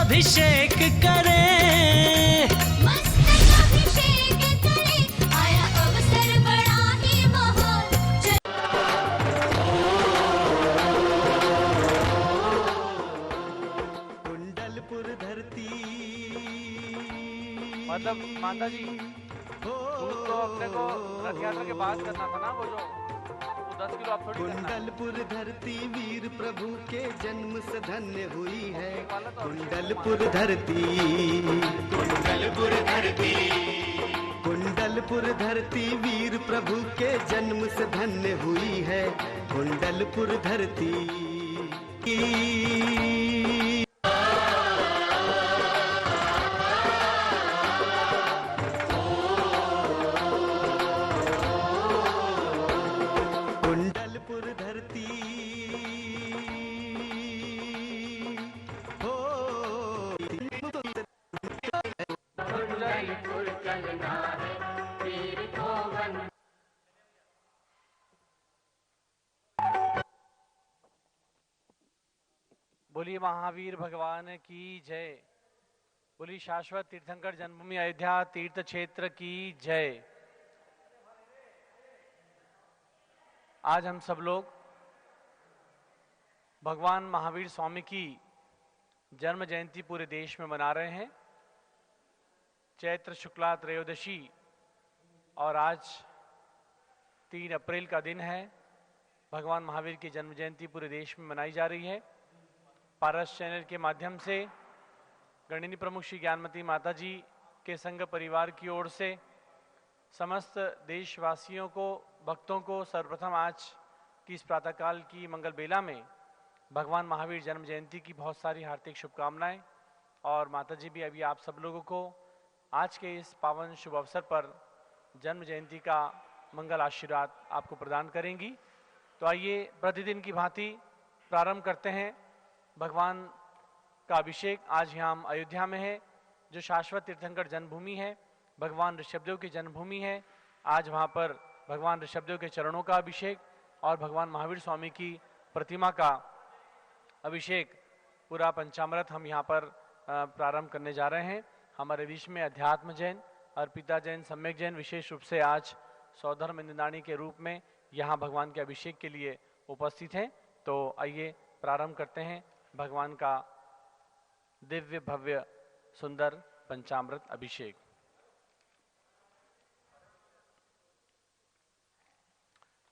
अभिषेक करें, मस्तक अभिषेक करें, आया अवसर बड़ा ही महान। कुंडलपुर धरती, मतलब माता जी दूध तो अपने को रथ यात्रा के बाद करना था ना, वो जो 10 किलो आप थोड़ी करना है। कुंडलपुर धरती वीर प्रभु के जन्म से धन्य हुई है। कुंडलपुर धरती, कुंडलपुर धरती, कुंडलपुर धरती वीर प्रभु के जन्म से धन्य हुई है। कुंडलपुर धरती बोलिए महावीर भगवान की जय। बोली शाश्वत तीर्थंकर जन्मभूमि अयोध्या तीर्थ क्षेत्र की जय। आज हम सब लोग भगवान महावीर स्वामी की जन्म जयंती पूरे देश में मना रहे हैं। चैत्र शुक्ला त्रयोदशी और आज 3 अप्रैल का दिन है। भगवान महावीर की जन्म जयंती पूरे देश में मनाई जा रही है। पारस चैनल के माध्यम से गणिनी प्रमुख श्री ज्ञानमती माता जी के संघ परिवार की ओर से समस्त देशवासियों को, भक्तों को सर्वप्रथम आज की इस प्रातःकाल की मंगल बेला में भगवान महावीर जन्म जयंती की बहुत सारी हार्दिक शुभकामनाएं। और माता जी भी अभी आप सब लोगों को आज के इस पावन शुभ अवसर पर जन्म जयंती का मंगल आशीर्वाद आपको प्रदान करेंगी। तो आइए प्रतिदिन की भांति प्रारंभ करते हैं। भगवान का अभिषेक आज यहाँ हम अयोध्या में है, जो शाश्वत तीर्थंकर जन्मभूमि है, भगवान ऋषभदेव की जन्मभूमि है। आज वहाँ पर भगवान ऋषभदेव के चरणों का अभिषेक और भगवान महावीर स्वामी की प्रतिमा का अभिषेक, पूरा पंचामृत हम यहाँ पर प्रारंभ करने जा रहे हैं। हमारे बीच में अध्यात्म जैन, अर्पिता जैन, सम्यक जैन विशेष रूप से आज सौधर्म निंदानी के रूप में यहाँ भगवान के अभिषेक के लिए उपस्थित हैं। तो आइए प्रारंभ करते हैं भगवान का दिव्य भव्य सुंदर पंचामृत अभिषेक।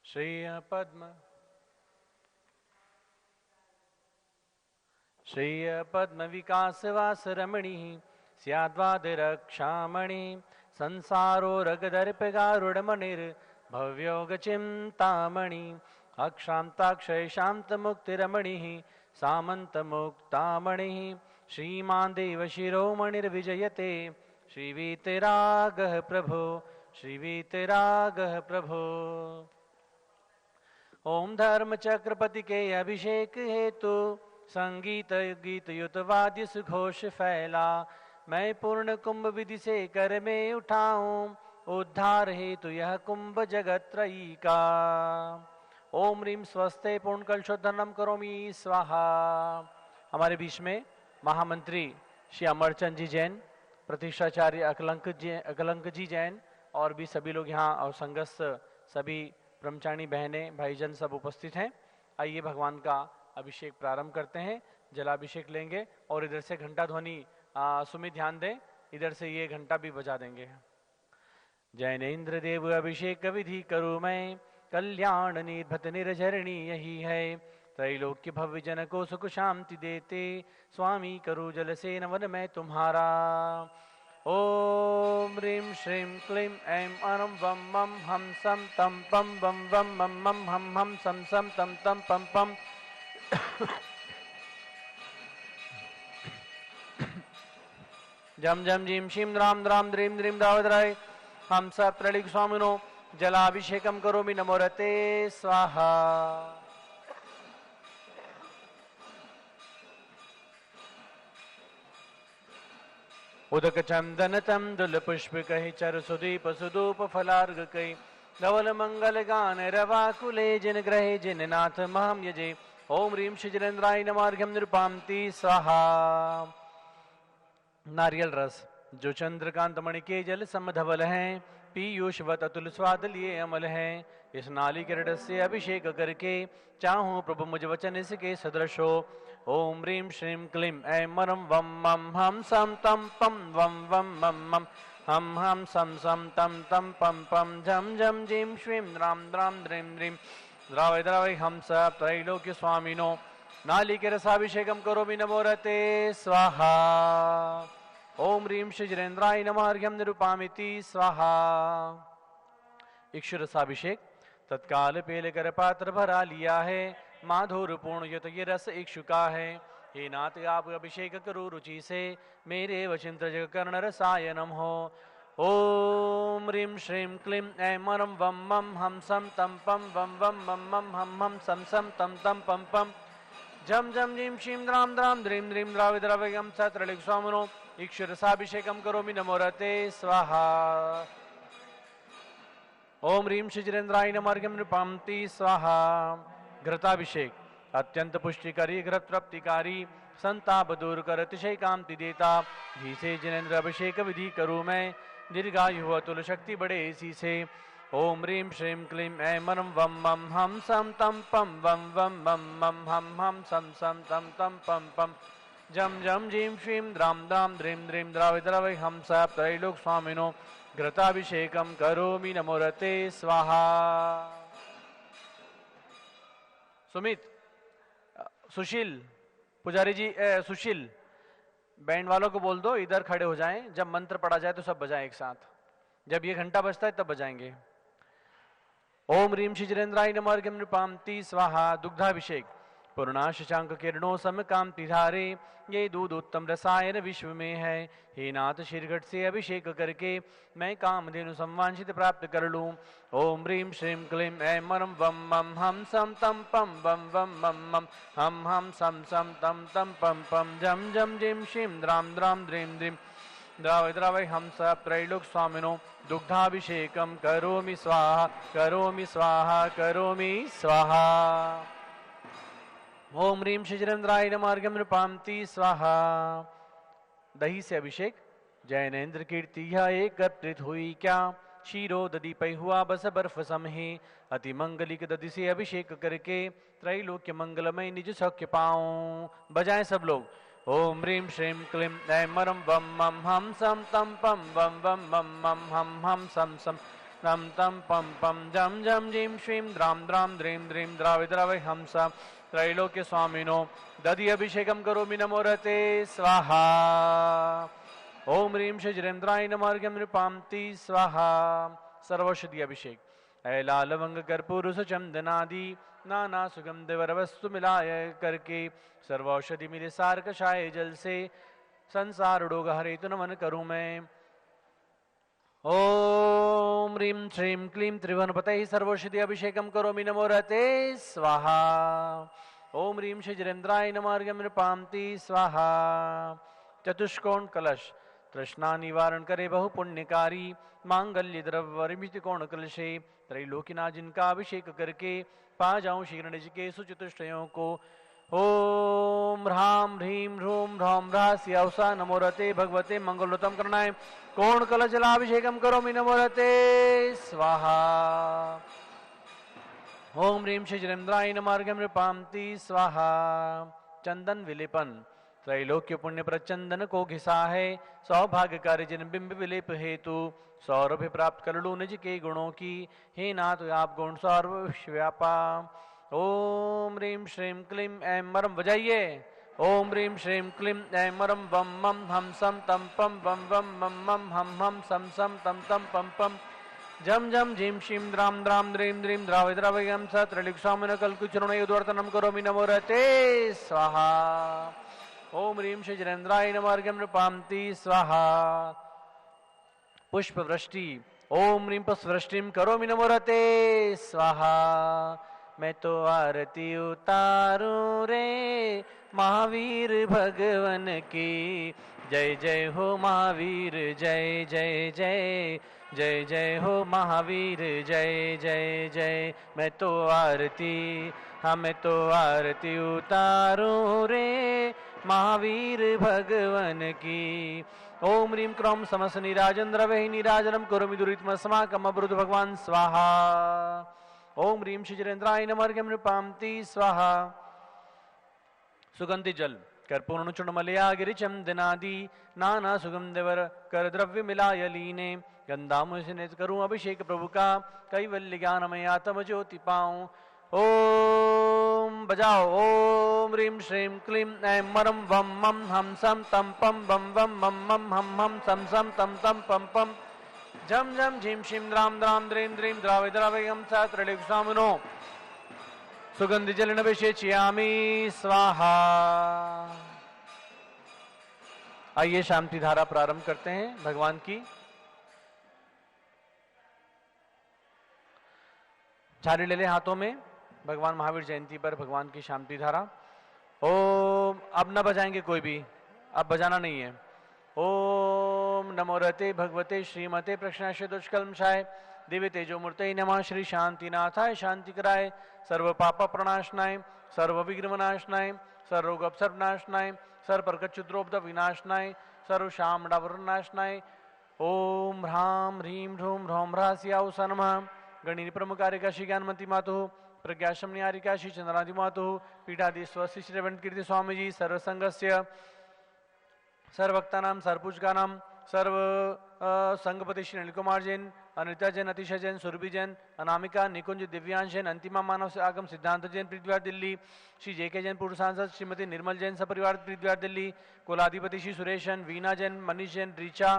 श्रेय पद्म विकास वास रमणी स्याद्वाद रक्षामणि संसारो रगदर्प गारुड़मणिर भव्योग चिंतामणि अक्षांताक्षय शांत मुक्ति रमणि सामंत मुक्तामणि श्रीमान देव शिरोमणिर्विजयते श्रीवीतरागः प्रभो श्रीवीतरागः प्रभो। ओम धर्म चक्रपति के अभिषेक हेतु संगीत गीत युत वाद्य सुघोष फैला। मैं पूर्ण कुंभ विधि से कर में उठाऊं, उद्धार हेतु यह कुंभ जगत त्रयी का। ओम ह्रीम स्वस्ते पूर्ण कलशोद्धरणम करोमि स्वाहा। हमारे बीच में महामंत्री श्री अमरचंद जी जैन, प्रतिष्ठाचार्य अकलंक जी जैन और भी सभी लोग यहाँ और संगस्थ सभी ब्रह्मचारी बहनें भाईजन सब उपस्थित हैं। आइए भगवान का अभिषेक प्रारंभ करते हैं। जलाभिषेक लेंगे और इधर से घंटा ध्वनि सुमित ध्यान दें, इधर से ये घंटा भी बजा देंगे। जैनेन्द्र देव अभिषेक विधि करूँ मैं, कल्याण निर्भत निर्झरणी यही है। त्रैलोक्य भव्य जन को सुख शांति देते, स्वामी करू जल से नवन मैं तुम्हारा। ओम ह्रीं श्रीं क्लीं ऐं अणं वं मं हम सम तम पम वं वं मं मं हम हम सम सम तम तम पम पम। जम जम जीम शीम द्राम द्राम द्रीम द्रीम दावद्राय हम सब प्रलिक स्वामिनो जलाभिषेकम करोमि नमोरते स्वाहा। उदक चंदन तंदुल पुष्प कहि चर सुदीप सुदूप फलार्घ कहि धवल मंगल गान रवाकुले जिन ग्रहे जिन नाथ महम यजे। ओम ह्रीं श्री जलेन्द्राय नमार्घ्यम निरुपान्ति स्वाहा। नारियल रस जो चंद्रकांत मणि के जल समधवल हैं, पीयूषवत अतुल स्वाद लिए अमल हैं। इस नालिकेर रस से अभिषेक करके चाहूं प्रभु मुझ वचन इसके सदृश हो। ओम ह्रीं श्रीं क्लीं ऐं मरं वं मं हम सम तम पम वं वं मम मम हम सम सम तम तम पम पम झम झम जीं श्रीं द्रां द्रां द्रीं द्रीं द्रावय द्रावय हम स त्रैलोक्य स्वामिनो नालिकेर रसाभिषेकम करोमि नमो रते स्वाहा। ओम ह्रीं श्रीजिनेन्द्राय नमः अर्घ्यं निरूपामिति स्वाहा। इक्षु रसाभिषेक तत्काल पेल कर पात्र भरा लिया है, माधुर पूर्ण युत ये रस इक्षु का है। हे नाथ आप अभिषेक करो रुचि से, मेरे वचन जग कर्ण रसायनम हो। ओम ह्रीं श्रीं क्लीं ऐं मरं वं मं हम सम तम पम वं वं मम मम हम सम सम तम तम पम पम झम झम जीं शीं द्रां द्रां द्रीं द्रीं द्रावय द्रावयं स त्रैलोक्य स्वामिनो इक्षु रसाभिषेकं करोमि नमो रते स्वाहा। ओम ह्रीं श्रीजिनेन्द्राय नमः अर्घ्यं निरूपामिति स्वाहा। घृताभिषेक अत्यंत पुष्टिकारी घृत तृप्तिकारी संताप दूर कर अतिशय कांति देता घी से जिनेन्द्र अभिषेक विधि करूँ मैं, दीर्घायु अतुल शक्ति बढ़े इसी से। ओम ह्रीं श्रीं क्लीं ऐं मरं वं मं हम सम तम पम वं वं मम मम हम सम सम तम तम पम पम झम झम जीं श्रीं द्रां द्रां द्रीं द्रीं द्रावय द्रावय हम स त्रैलोक्य स्वामिनो घृताभिषेकं करोमि नमो रते स्वाहा। सुमित, सुशील, पुजारी जी सुशील, बैंड वालों को बोल दो इधर खड़े हो जाएं, जब मंत्र पढ़ा जाए तो सब बजाएं एक साथ, जब ये घंटा बजता है तब बजाएंगे। ओम ह्रीं श्रीजिनेन्द्राय नमः अर्घ्यं निरूपामिति स्वाहा। दुग्धाभिषेक पूर्णा शशांक किरणों सम कांति धारे, ये दूध उत्तम रसायन विश्व में है। हे नाथ शीरघट से अभिषेक करके मैं कामधेनु संवांछित प्राप्त कर लूं। ओम ह्रीं श्रीं क्लीं ऐं मरं वं मं हम सम तम पम वं वं मम मम हम सम सम तम तम पम पम झम झम जीं शीं द्रां द्रां द्रीं द्रीं द्रावय द्रावय हम स त्रैलोक्य स्वामिनो दुग्धाभिषेकं करोमि स्वाहा करोमि स्वाहा करोमि स्वाहा। ओम ह्रीं श्रीजिनेन्द्राय नमः अर्घ्यं निरूपामिति स्वाहा। दही से अभिषेक जैनेन्द्र कीर्ति यह एकत्रित हुई क्या, शीरो दधि पै हुआ बस बर्फ समहे। अति मंगलिक दधि से अभिषेक करके त्रैलोक्य मंगलमय निज सौख्य पाऊं। बजाएं सब लोग। ओम ह्रीं श्रीं क्लीं ऐं मरं वं मं हम सम तम पम वं वं मम मम हम सम सम तम तम पम पम झम झम जीं श्रीं द्रां द्रां द्रीं द्रीं द्रावय द्रावय हम स त्रैलोक्य स्वामिनो दधि अभिषेकं करोमि नमो रते स्वाहा। ओम ह्रीं श्रीजिनेन्द्राय नमः अर्घ्यं निरूपामिति स्वाहा। सर्वौषधि अभिषेक ऐला लवंग कर्पूर चंदनादि नाना सुगंध वर वस्तु मिलाय करके सर्वौषधि मिले सार कषाय जल से संसार रोग हरे तो नमन करूं मैं। ओम ह्रीं श्रीं क्लीं त्रिभुवनपतये सर्वौषधि अभिषेकं करोमि नमो रते स्वाहा। ओम ह्रीं श्रीजिनेन्द्राय नमः अर्घ्यं निरूपामिति स्वाहा। चतुष्कोण कलश तृष्णा निवारण करे बहु पुण्यकारी, मांगल्य द्रव्य वरिमित कोण कलशे त्रैलोक्यनाथ जिनका अभिषेक करके पा जाऊं शीघ्र निज के सुचतुष्टयों को। ओम ह्रां ह्रीं ह्रूं ह्रौं ह्रास्य अवसा नमो रते भगवते मंगलोत्तम करणाय कोण कलश जलाभिषेकं करोमि नमो रते स्वाहा। ओम ह्रीं श्रीजिनेन्द्राय नमः अर्घ्यं निरूपामिति स्वाहा। चंदन विलेपन त्रैलोक्य पुण्य प्रचंदन को घिसा है, सौभाग्यकारी जिन बिंब विलेप हेतु सौरभ प्राप्त कर लू निज के गुणों की। हे नाथ आप गुण सौरभ व्यापा। ओम ह्रीं श्रीं क्लीं ऐं मरं बजाइए। ओम ह्रीं श्रीं क्लीं ऐं मरं वं मं हम सम तम पम वं वं मम मम हम सम सम तम तम पम पम झम झम जीं शीं द्रां द्रां द्रीं द्रीं द्रावय द्रावयं स त्रैलोक्य स्वामिनो कल्कुचरणयोद्वर्तनं करोमि नमो रते स्वाहा। ओम ह्रीं श्रीजिनेन्द्राय नमः अर्घ्यं निरूपामिति स्वाहा। पुष्प वृष्टि ओम ह्रीं पुष्पवृष्टिं करोमि नमो रते स्वाहा। मैं तो आरती उतारूं रे महावीर भगवन की, जय जय हो महावीर जय जय जय जय जय हो महावीर जय जय जय। मैं तो आरती मैं तो आरती उतारूं रे महावीर भगवन की। ओम ह्रीं क्रोम समस्त नीराजंद्र वही नीराजनम कुरुमि दुरितमस्माकम अवरुद्ध भगवान स्वाहा। ओम ह्रीं शिजरेन्द्राय नमर्घ्यं नृपांति स्वाहा। सुगंधि जल कर्पूर्ण चूर्णमलया गिरिचम दिनादि नाना सुगंधवर कर द्रव्य मिलाय लीने। गंधामुनित करूं अभिषेक प्रभु का कैवल्य ज्ञानमया तम ज्योति पाऊं। ओम बजाओ ओम ह्रीं श्रीं क्लीं ऐं मरं वम मम हम सम तम पम बम वम मम मम हम सम सम तम तम पम पम झम झम झीं शीं द्राम द्राम द्रीं द्रीं द्रावय द्रावयं स त्रिलिप्सामिनो सुगंधि जलन विषेचयामि स्वाहा। आइए शांति धारा प्रारंभ करते हैं भगवान की। झाड़ी ले ले हाथों में। भगवान महावीर जयंती पर भगवान की शांति धारा। ओम अब न बजाएंगे कोई भी, अब बजाना नहीं है। ओम नमो रहते भगवते श्रीमते प्रश्नाशय दुष्कल्मषाय दिव्य तेजो मूर्ते नमः। श्री शांतिनाथाय शांति कराय सर्व पाप प्रणाशनाय सर्व विघ्न विनाशनाय सर्व रोग अपसर्वनाशनाय सर्व प्रकटचुद्रोपद विनाशनाय सर्व शाम डावरनाशनाय। ओम ह्रां ह्रीं ह्रूं ह्रौं ह्रास्याउ स नमः। गणिनी प्रमुखारिका श्री ज्ञानमती मातु प्रज्ञाशम निहारिका श्री चंद्रादि मातु पीठादि स्वस्ति श्री रवण कीर्ति स्वामी जी सर्वसंगस्य सर्वभक्तानां सर्वपूजकानां सर्व संघपति श्री अनिल कुमार जैन अनिता जैन अतिशय जैन सुरभि जैन अनामिका निकुंज दिव्यांश जैन अंतिमा मानव से आगम सिद्धांत जैन पृथ्वीवार दिल्ली श्री जेके जैन पूर्व सांसद श्रीमती निर्मल जैन सपरिवार पृथ्वीवार दिल्ली कुलाधिपति श्री सुरेश जैन वीना जैन मनीष जैन ऋचा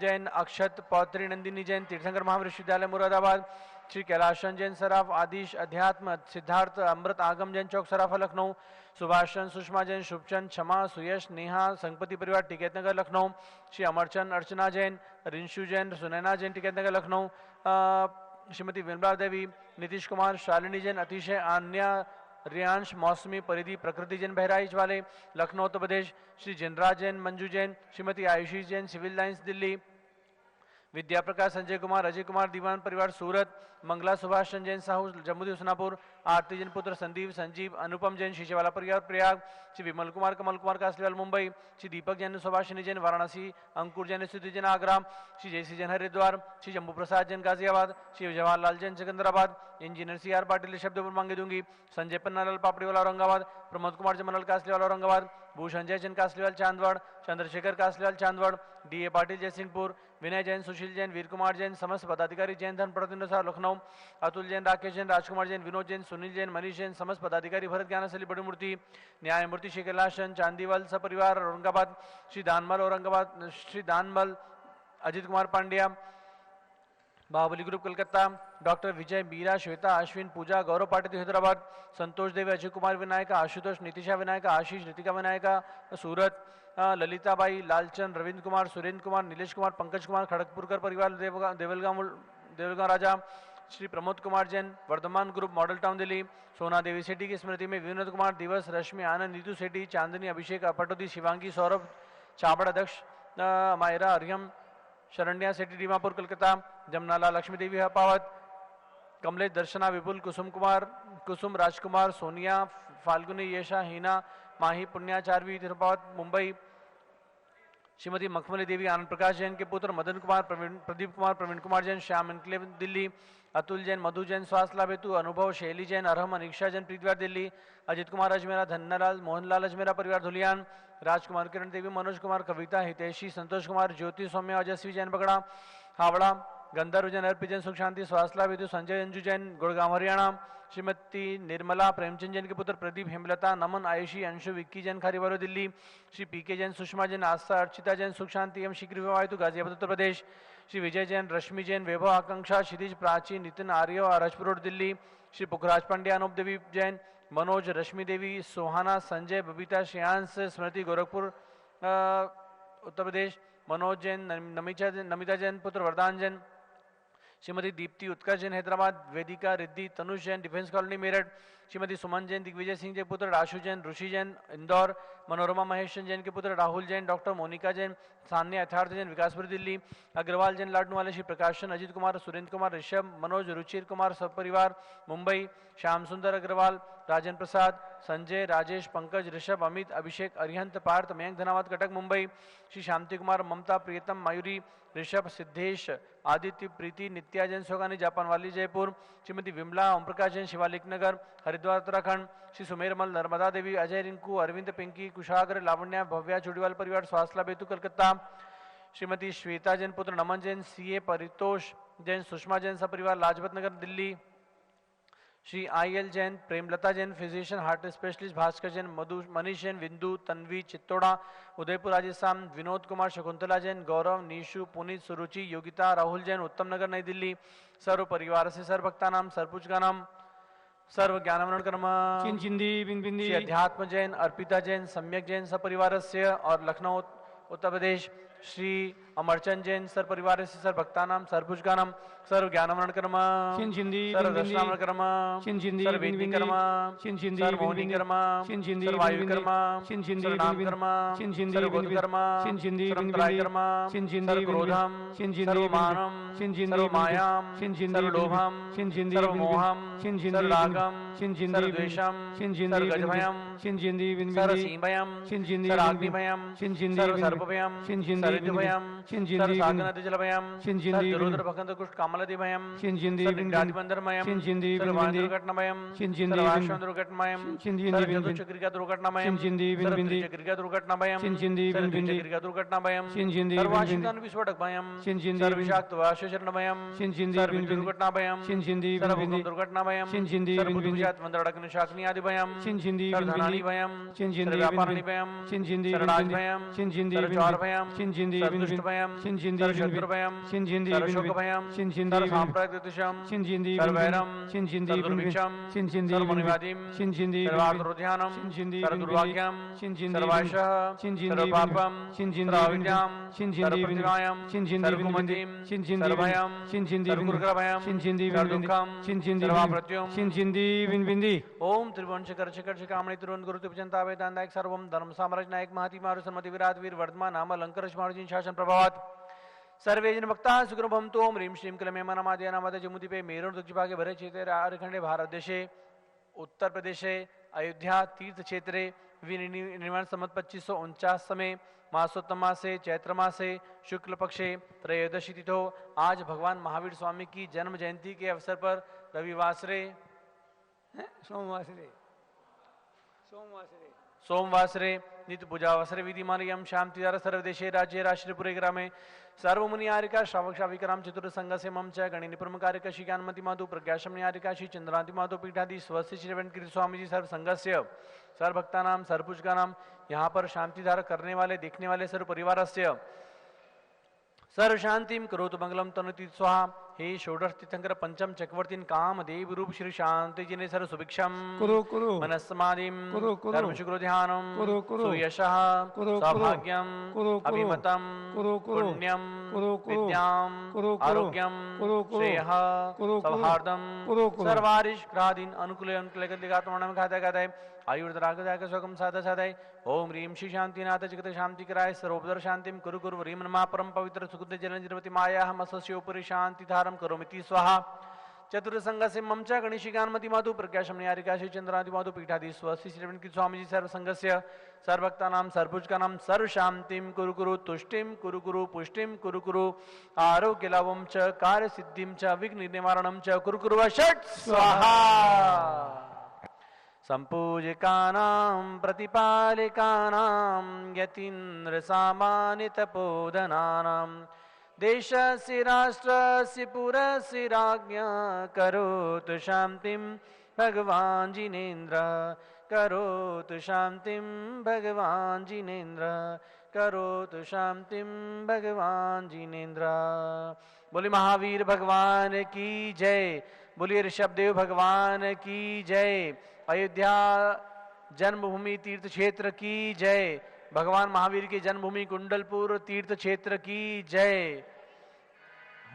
जैन अक्षत पौत्री नंदिनी जैन तीर्थंकर महाविश्वविद्यालय मुरादाबाद श्री कैलाशन जैन सराफ आदिश अध्यात्म सिद्धार्थ अमृत आगम जैन चौक सराफा लखनऊ सुभाषचंद सुषमा जैन शुभचंद क्षमा सुयश नेहा संगपति परिवार टिकैत नगर लखनऊ श्री अमरचंद अर्चना जैन रिंशु जैन सुनैना जैन टिकैत नगर लखनऊ श्रीमती विमला देवी नीतीश कुमार शालिनी जैन अतिशय आन्या रियांश मौसमी परिधि प्रकृति जैन बहराइच वाले लखनऊ उत्तर प्रदेश श्री जिनराज जैन मंजू जैन श्रीमती आयुषी जैन सिविल लाइन्स दिल्ली विद्या प्रकाश संजय कुमार अजय कुमार दीवान परिवार सूरत मंगला सुभाष चंद जैन साहू जम्मू हुसनापुर आरती जैन पुत्र संदीप संजीव अनुपम जैन शीशेवाला परिवार Prayag Shri Vimal Kumar Kamal Kumar Kasliwal Mumbai Shri Deepak Jain Subhashini Jain Varanasi Ankur Jain Sthiti Jain Agra Shri Jaysi Jain Haridwar Shri Jammu Prasad Jain Ghaziabad Shri Jawaharlal Jain Secunderabad engineer C R Patil शब्द मांगे दूंगी संजय पन्नालाल पापड़ीवाला औरंगाबाद प्रमोद कुमार जमनलाल कासलीवाल औरंगाबाद भूषण जैन कासलीवाल चांदवाड़ चंद्रशेखर कासलीवाल चांदवाड़ डी ए पाटिल जयसिंहपुर विनय जैन सुशील जैन वीर कुमार जैन समस्त पदाधिकारी जैन धर्म प्रतिनिधि लखनऊ अतुल जैन राकेश जैन राजकुमार जैन विनोद जैन सुनील जैन मनीष जैन समस्त पदाधिकारी भरत ज्ञानशैली बड़ी मूर्ति न्यायमूर्ति श्री कैलाशन चांदीवाल सपरिवार औरंगाबाद श्री दानमल औरंगाबाद श्री दानमल अजित कुमार पांड्या बाहुबली ग्रुप कलकत्ता डॉक्टर विजय मीरा श्वेता अश्विन पूजा गौरव पाटिल हैदराबाद संतोष देवी अजय कुमार विनायका आशुतोष नितिशा विनायका आशीष ऋतिका विनायका सूरत ललिताबाई लालचंद रविंद्र कुमार सुरेंद्र कुमार नीलेश कुमार पंकज कुमार खड़गपुरकर परिवार Deulgaon Raja Shri Pramod Kumar Jain Vardhaman group model town Delhi Sona Devi सेठी की स्मृति में विनोद कुमार दिवस रश्मि आनंद नीतू सेठी चांदनी अभिषेक अपटोदी शिवांगी सौरभ चाबड़ अध्यक्ष मायरा अर्यम शरण्या सेठी दीमापुर कलकत्ता जमनाला लक्ष्मी देवी हपावत कमलेश दर्शना विपुल कुसुम कुमार कुसुम राजकुमार सोनिया फाल्गुनी येशा हीना माही पुण्या चारवी तिरुपावत मुंबई श्रीमती मखमली देवी आनंद प्रकाश जैन के पुत्र मदन कुमार प्रदीप कुमार प्रवीण कुमार जैन श्याम इनक्लेव दिल्ली अतुल जैन मधु जैन स्वास्थ्य लाभ हेतु अनुभव शैली जैन अरहम अनिक्षा जैन पृथ्वीवार दिल्ली अजित कुमार अजमेरा धन्नालाल मोहनलाल अजमेरा परिवार धुलियान राजकुमार किरण देवी मनोज कुमार कविता हितैषी संतोष कुमार ज्योति सौम्या अजस्वी जैन बगड़ा हावड़ा गंधर्व जैन अर्पित जैन सुख शांति स्वास्थ्य लाभ हेतु संजय अंजू जैन गुड़गांव हरियाणा श्रीमती निर्मला प्रेमचंद जैन के पुत्र प्रदीप हेमलता नमन आयुषी अंशु विक्की जैन खारीवारो दिल्ली श्री पीके जैन सुषमा जैन आस्था अर्चिता जैन सुख शांति एवं शीघ्र विवाह हेतु गाजियाबाद उत्तर प्रदेश श्री विजय जैन रश्मि जैन वैभव आकांक्षा क्षितिज प्राची नितिन आर्य राजपुर रोड दिल्ली श्री पुखराज पांड्या अनूप देवी जैन मनोज रश्मि देवी सोहाना संजय बबीता श्रेयांश स्मृति गोरखपुर उत्तर प्रदेश मनोज जैन नमिता जैन पुत्र वरदान जैन श्रीमती दीप्ति उत्कर्ष जैन हैदराबाद वेदिका रिद्धि तनुष जैन डिफेंस कॉलोनी मेरठ श्रीमती सुमन जैन दिग्विजय सिंह के पुत्र राशु जैन ऋषि जैन इंदौर मनोरमा महेश जैन के पुत्र राहुल जैन डॉक्टर मोनिका जैन सान्या यथार्थ जैन विकासपुर दिल्ली अग्रवाल जैन लाडनू वाले श्री प्रकाशन अजित कुमार सुरेंद्र कुमार ऋषभ मनोज रुचिर कुमार सब परिवार मुंबई श्याम सुंदर अग्रवाल राजन प्रसाद संजय, राजेश, पंकज, ऋषभ, अमित, अभिषेक, अरिहंत, पार्थ, मयंक, धनावत, कटक, मुंबई। श्री शांति कुमार, ममता, प्रियतम, मयूरी, ऋषभ, सिद्धेश, आदित्य, प्रीति, नित्या जैन, सोगानी, जापान वाली, जयपुर। श्रीमती विमला, ओम प्रकाश जैन, शिवालिक नगर, हरिद्वार, उत्तराखंड। श्री सुमेरमल, नर्मदा देवी, अजय, रिंकू, अरविंद, पिंकी, कुशाग्र, लावण्या, भव्या, चुड़ीवाल परिवार, स्वास्थला, बेतु, कलकत्ता। श्रीमती श्वेता जैन, पुत्र नमन जैन, सीए, परितोष जैन, सुषमा जैन, सपरिवार, Lajpat Nagar, Delhi. Shri I L. Jain, Premlata Jain, physician, heart specialist, Bhaskar Jain, Madhu, Manish Jain, Bindu, Tanvi, Chittaura, Udaipur, Rajasthan. Vinod Kumar, Shakuntala Jain, गौरव, नीशु, पुनीत, सुरुचि, योगिता, राहुल जैन, उत्तम नगर, नई दिल्ली। सर्व परिवार से सर्व भक्ता नाम, सर्वपूज का नाम, सर्व ज्ञानवरण कर्म। श्री अध्यात्म जैन, अर्पिता जैन, सम्यक जैन, सपरिवार से और लखनऊ, उत्तर प्रदेश। श्री अमरचंद जैन, सर परिवार से सर भक्ता नाम, सर्वभुज का नाम, सर्व ज्ञानवरण कर्म, सर्व दर्शनामरण कर्म, सर्व वेदी कर्म, सर्व मोहिनी कर्म, सर्व वायु कर्म, सर्व नाम कर्म, सर्व गोद कर्म, सर्व त्राय कर्म, सर्व क्रोधम, सर्व मानम, सर्व मायाम, सर्व लोभम, सर्व मोहम, सर्व रागम, सर्व द्वेषम, सर्व गजभयम, सर्व सीमभयम, सर्व अग्निभयम, सर्व सर्पभयम, सर्व विद्युभयम, सर्व सागनद जलभयम, सर्व जलोदर भखंद कुष्ठ कामलदिभयम, सर्व निग्रादिबंधरमयम, सर्व वाहन दुर्घटनामयम, सर्व आश्रम दुर्घटनामयम, सर्व चतुश्चक्रिका दुर्घटनामयम, सर्व त्रिचक्रिका दुर्घटनामयम, सर्व द्विचक्रिका दुर्घटनामयम, सर्व आशिकान विस्फोटकमयम, सर्व विषाक्त वाशचरणमयम, सर्व विद्युत दुर्घटनामयम, सर्व भूकंप दुर्घटनामयम, सर्व बुद्धिजात मंत्रड़कन शाकनी आदि भयम, सर्व धनानि भयम, सर्व व्यापाराणि भयम, सर्व राज भयम, सर्व चौर भयम, सर्व दुष्ट भयम, सर्व शत्रु भयम, सर्व शोक भयम, सर्व सांप्रदायिक द्वेषम, सर्व वैरम, सर्व दुर्भिक्षम, सर्व मुनिवादिम, सर्व आर्द्रोध्यानम, सर्व दुर्भाग्यम, सर्व आयशः, सर्व पापम, सर्व अविद्याम, सर्व प्रतिमायम, सर्व कुमतिम, सर्व भयम, सर्व कुर्ग्रभयम, सर्व दुःखम, सर्व अप्रत्युम। ओम त्रिभुवन शिखर शिखर शिखामणि तिरुवन गुरु तिपचंता वेदांतायक सर्वम धर्म साम्राज्य नायक महाति मारु सन्मति विराट वीर वर्धमान नाम अलंकर महाराज शासन प्रभावात सर्वे जन भक्ता सुग्र भवन्तु। ओम ह्रीं श्रीं क्लमे मनामादय नामादय जमुदीपे मेरुं दक्षिभागे भरे चेते आर्यखंडे भारत देशे उत्तर प्रदेशे अयोध्या तीर्थ क्षेत्रे निर्माण संवत 2549 समय मासोत्तमा से चैत्र मासे शुक्ल पक्षे त्रयोदशी तिथो आज भगवान महावीर स्वामी की जन्म जयंती के अवसर पर रविवासरे सोमवासरे नित्य पूजा वसरे विधिमान यम शांतिदार सर्वदेशे राज्य राष्ट्रपुरे ग्रामे सर्वमुनि आरिका श्रावक श्राविकराम चतुर संघ से मम च गणिनी प्रमुख आरिका श्री ज्ञानमति माधु प्रज्ञाशमनी आरिका श्री चंद्रांति माधु पीठादि स्वस्ति श्री वेंकट स्वामी जी सर्व संघस्य सर्व भक्ता नाम सर्वपूज का नाम। यहाँ पर शांतिधार करने वाले देखने वाले सर्व परिवार से सर्व शांतिम करोतु मंगलम तनुति स्वाहा। हे षोडश तीर्थंकर पंचम चक्रवर्तीन काम देव रूप श्री शांति जिने सर्व सुभिक्षम मनस्समाधिम कर्म शुक्र ध्यानम सुयशः सौभाग्यम अभिमतम पुण्यम विद्याम आरोग्यम श्रेयः सौहार्दम सर्वारिष ग्रादीन अनुकूल अनुकूल खाते आयुर्दायक सुखम साधा साधाय। ओम ह्रीं श्री शांतिनाथ जगत शांति कराय सर्वोपदर शांतिम कुरु कुरु ह्रीं नमा परम पवित्र सुकुद जन निर्वति माया हम अस्योपरि शांति धारम करोमिति स्वाहा। चतुर्संग से मम च गणेशी ज्ञानमति माधु प्रज्ञाशमनी आरिका श्री चंद्रादि माधु पीठादि स्वस्ति श्री वेंकट स्वामी जी सर्व संघस्य सर्वभक्ता नाम सर्वभुज का नाम सर्व शांतिम कुरु कुरु तुष्टिम कुरु कुरु पुष्टिम कुरु कुरु आरोग्य लाभम च कार्य सिद्धिम च विघ्न निवारणम च कुरु कुरु षट् स्वाहा। संपूजिकानां प्रतिपालिकानां यतीन्द्र सामान्य तपोधनानां देशस्य राष्ट्रस्य पुरस्य राज्ञा करोतु शांतिं भगवान् जिनेन्द्र करोतु शांतिं भगवान् जिनेन्द्र करोतु शांतिं भगवान् जिनेन्द्र। बोले महावीर भगवान की जय, बोलिए ऋषभदेव भगवान की जय, अयोध्या जन्मभूमि तीर्थ क्षेत्र की जय, भगवान महावीर की जन्मभूमि कुंडलपुर तीर्थ क्षेत्र की जय।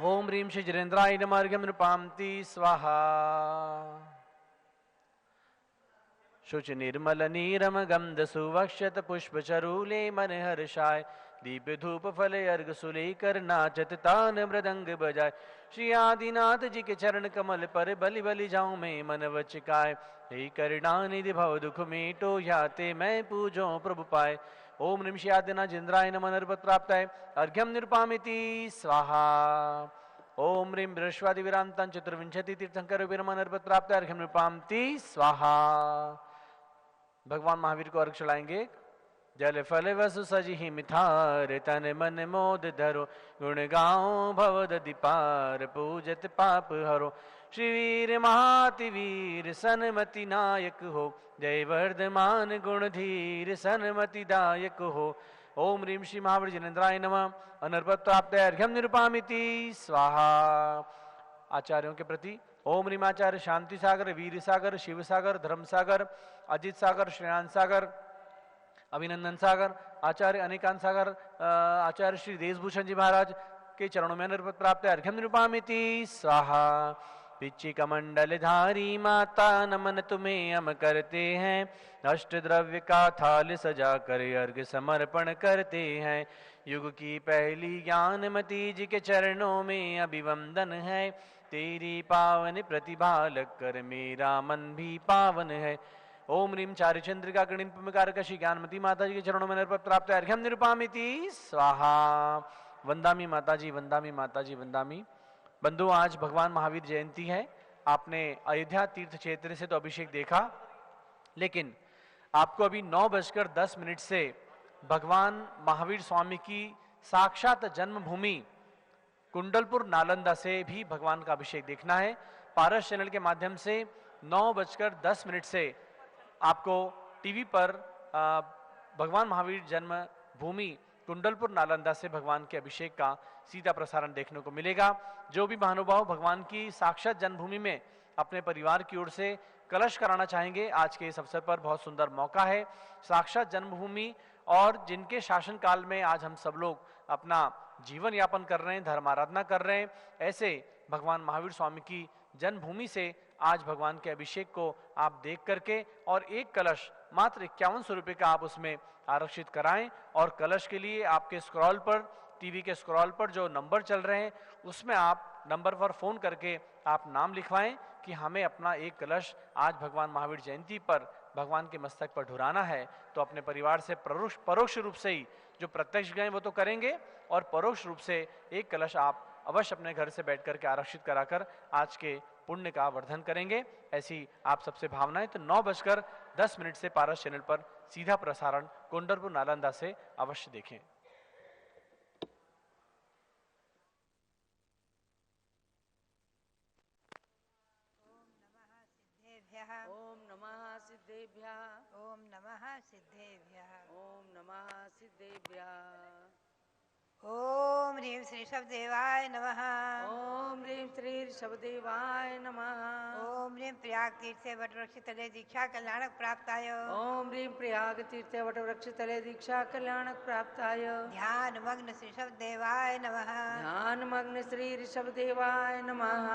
ओम ह्रीं श्री जरेन्द्राय नमः अर्घ्यं नृपांति स्वाहा। शुच निर्मल नीरम गंध सुवक्षत पुष्प चरूले मन हर्षाय दीप धूप फल अर्घ सुलेकर नाचत तान मृदंग बजाय श्री आदिनाथ जी के चरण कमल पर बलि बलि जाऊं मैं मन वचिकाय हे करुणानिधि भव दुख मेटो याते मैं पूजो प्रभु पाए ओम ह्रीं श्री आदिनाथ इंद्राय नमः नरपत प्राप्ताय अर्घ्यम निरुपामिति स्वाहा ओम ह्रीं बृहस्पति विरांतं चतुर्विंशति तीर्थंकर विरम नरपत प्राप्ताय अर्घ्यम निरुपामिति स्वाहा। भगवान महावीर को अर्घ चढ़ाएंगे। जल फल वसु सजी मिथार तन मन मोद धरो गुण गाओ भवदधि पार पूजत पाप हरो श्री वीर महाति वीर सनमति नायक हो जय वर्धमान गुण धीर सनमति दायक हो। ओम ह्रीं श्री महावीर जिनेन्द्राय नमः अनर्पत प्राप्त अर्घ्यम निरुपामिति स्वाहा। आचार्यों के प्रति ओम ह्रीं आचार्य शांति सागर वीर सागर शिव सागर धर्म सागर अजित सागर श्रेयान सागर अभिनंदन सागर आचार्य अनेकांत सागर आचार्य श्री देशभूषण जी महाराज के चरणों में नरपत प्राप्त अर्घ्यम निरुपामिति स्वाहा। पिच्ची कमंडल धारी माता नमन तुम्हें हम करते हैं अष्ट द्रव्य का थाल सजा कर अर्घ समर्पण करते हैं। युग की पहली ज्ञानमती जी के चरणों में अभिवंदन है तेरी पावन प्रतिभा लग कर मेरा मन भी पावन है। ओम ह्रीं चार्य चंद्रिका गणित ज्ञानमती माता जी के चरणों में नरपत प्राप्त अर्घ्यम निरुपामिति स्वाहा। वंदामी माता जी वंदामी माता जी वंदामी। बंधु आज भगवान महावीर जयंती है। आपने अयोध्या तीर्थ क्षेत्र से तो अभिषेक देखा, लेकिन आपको अभी 9:10 से भगवान महावीर स्वामी की साक्षात जन्मभूमि कुंडलपुर नालंदा से भी भगवान का अभिषेक देखना है। पारस चैनल के माध्यम से 9:10 से आपको टीवी पर भगवान महावीर जन्म भूमि कुंडलपुर नालंदा से भगवान के अभिषेक का सीधा प्रसारण देखने को मिलेगा। जो भी महानुभाव भगवान की साक्षात जन्मभूमि में अपने परिवार की ओर से कलश कराना चाहेंगे, आज के इस अवसर पर बहुत सुंदर मौका है। साक्षात जन्मभूमि और जिनके शासन काल में आज हम सब लोग अपना जीवन यापन कर रहे हैं, धर्म आराधना कर रहे हैं, ऐसे भगवान महावीर स्वामी की जन्मभूमि से आज भगवान के अभिषेक को आप देख करके और एक कलश मात्र 5100 रुपये का आप उसमें आरक्षित कराएं। और कलश के लिए आपके स्क्रॉल पर, टीवी के स्क्रॉल पर जो नंबर चल रहे हैं उसमें आप नंबर पर फोन करके आप नाम लिखवाएं कि हमें अपना एक कलश आज भगवान महावीर जयंती पर भगवान के मस्तक पर ढुराना है। तो अपने परिवार से परोक्ष रूप से ही, जो प्रत्यक्ष गए वो तो करेंगे, और परोक्ष रूप से एक कलश आप अवश्य अपने घर से बैठ करके आरक्षित कराकर आज के पुण्य का वर्धन करेंगे। ऐसी आप सबसे भावनाएं। तो 9:10 से पारस चैनल पर सीधा प्रसारण कुंडलपुर नालंदा से अवश्य देखें। ओम नमः सिद्धेभ्यः ओम नमः सिद्धेभ्यः ओम नमः सिद्धेभ्यः ओम ह्रीं श्री शब्देवाय नमः ओम ह्रीं श्री ऋषभदेवाय नमः ओम ह्रीं प्रयाग तीर्थे वटवृक्ष तले दीक्षा कल्याणक प्राप्ताय ओम ह्रीं प्रयाग तीर्थे वटवृक्ष तले दीक्षा कल्याणक प्राप्ताय ध्यान मग्न श्री शब्देवाय नमः ध्यान मग्न श्री ऋषभदेवाय नमः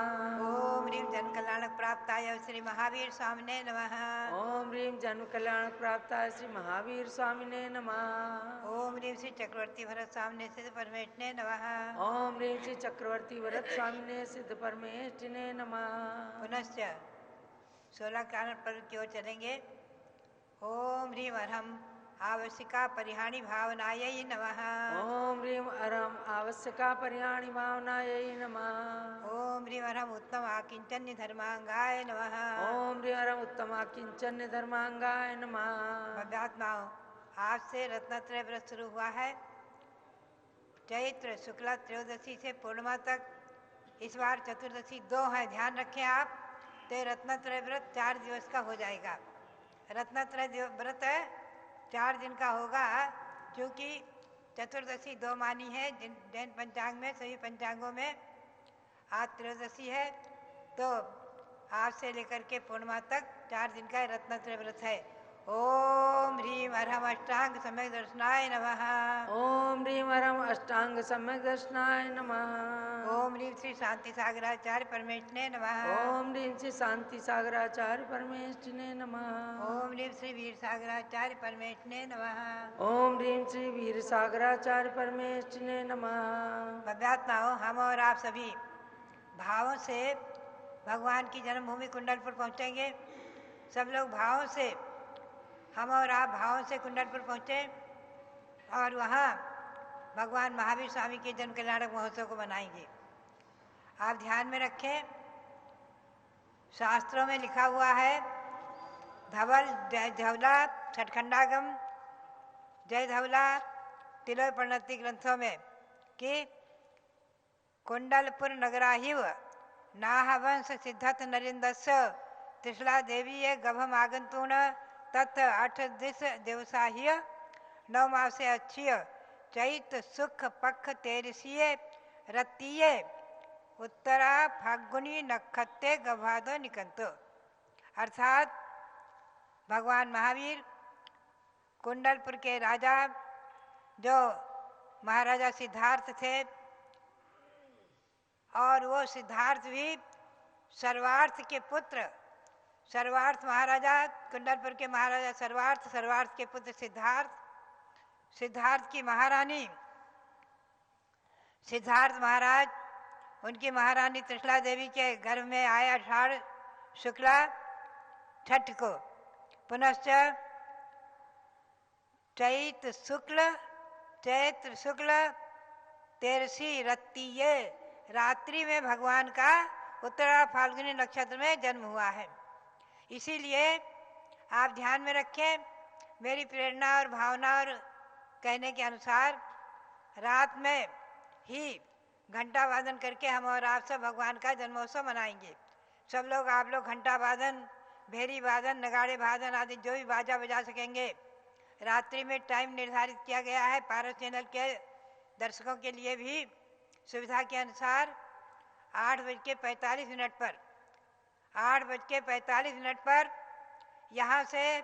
ओम ह्रीं जन कल्याणक प्राप्ताय श्री महावीर स्वामिने नमः ओम ह्रीं जन्म कल्याणक प्राप्ताय श्री महावीर स्वामिने नमः ओम ह्रीं श्री चक्रवर्ती भरत स्वामिने सिद्ध परमेष्ठिने नमः ओम ह्रीं श्री चक्रवर्ती भरत स्वामिने सिद्ध परमेष्ठिने नमः। पुनश्च 16 कारण पर्व की ओर चलेंगे। ओम ह्रीं अरहम आवश्यका परिहाणी भावनायै नमः ओम ह्रीं अरहम आवश्यका परिहाणी भावनायै नमः ओम ह्रीं अरहम उत्तम आकिंचन्य धर्मांगाय नमः ओम ह्रीं अरहम उत्तम आकिंचन्य धर्मांगाय नमः। भव्यात्माओं, आज से रत्नत्रय व्रत शुरू हुआ है। चैत्र शुक्ला त्रयोदशी से पूर्णिमा तक, इस बार चतुर्दशी 2 है, ध्यान रखें आप। तो रत्नत्रय व्रत 4 दिवस का हो जाएगा। रत्नत्रय व्रत 4 दिन का होगा, क्योंकि चतुर्दशी 2 मानी है जैन पंचांग में, सभी पंचांगों में। आज त्रयोदशी है, तो आज से लेकर के पूर्णिमा तक 4 दिन का रत्नत्रय व्रत है। ओम ह्रीं अरहम अष्टांग सम्यक दर्शनाय नमः ओम ओम ह्रीं वरम अष्टांग सम्यक दर्शनाय नमः। ओम ह्रीं श्री शांति सागराचार्य परमेश्वरने नमः। ओम ह्रीं श्री शांति सागराचार्य परमेष्ठिने नमः। ओम ह्रीं श्री वीर सागराचार्य परमेश्वरने नमः। ओम ह्रीं श्री वीर सागराचार्य परमेष्ठिने नमः। भव्यात्माओं, हम और आप सभी भावों से भगवान की जन्मभूमि कुंडलपुर पहुँचेंगे। सब लोग भावों से, हम और आप भावों से कुंडलपुर पहुँचे और वहाँ भगवान महावीर स्वामी के जन्म कल्याणक महोत्सव को मनाएंगे। आप ध्यान में रखें, शास्त्रों में लिखा हुआ है, धवल जय धवला छठखंडागम जय धवला तिलोय प्रणति ग्रंथों में कि कुंडलपुर नगराहिव नाहवंश सिद्धत नरेंद्रस्य त्रिशला देवी ये गभम आगंतुन तत् 8 दिवसाह्य 9 मासे अच्छिय चैत सुख पख तेरसीय रतीय उत्तरा फागुनी नक्षत्रे गभादो निकंतो। अर्थात भगवान महावीर कुंडलपुर के राजा, जो महाराजा सिद्धार्थ थे, और वो सिद्धार्थ भी सर्वार्थ के पुत्र, सर्वार्थ महाराजा, कुंडलपुर के महाराजा सर्वार्थ, सर्वार्थ के पुत्र सिद्धार्थ, सिद्धार्थ की महारानी, सिद्धार्थ महाराज, उनकी महारानी त्रिशला देवी के गर्भ में आए आषाढ़ शुक्ला छठ को। पुनश्च चैत्र शुक्ल तेरसी रत्तीय रात्रि में भगवान का उत्तरा फाल्गुनी नक्षत्र में जन्म हुआ है। इसीलिए आप ध्यान में रखें, मेरी प्रेरणा और भावना और कहने के अनुसार रात में ही घंटा वादन करके हम और आप सब भगवान का जन्मोत्सव मनाएंगे। सब लोग, आप लोग घंटा वादन, भेरी वादन, नगाड़े वादन आदि जो भी बाजा बजा सकेंगे। रात्रि में टाइम निर्धारित किया गया है पारस चैनल के दर्शकों के लिए भी सुविधा के अनुसार 8:45 पर 8:45 पर यहाँ से,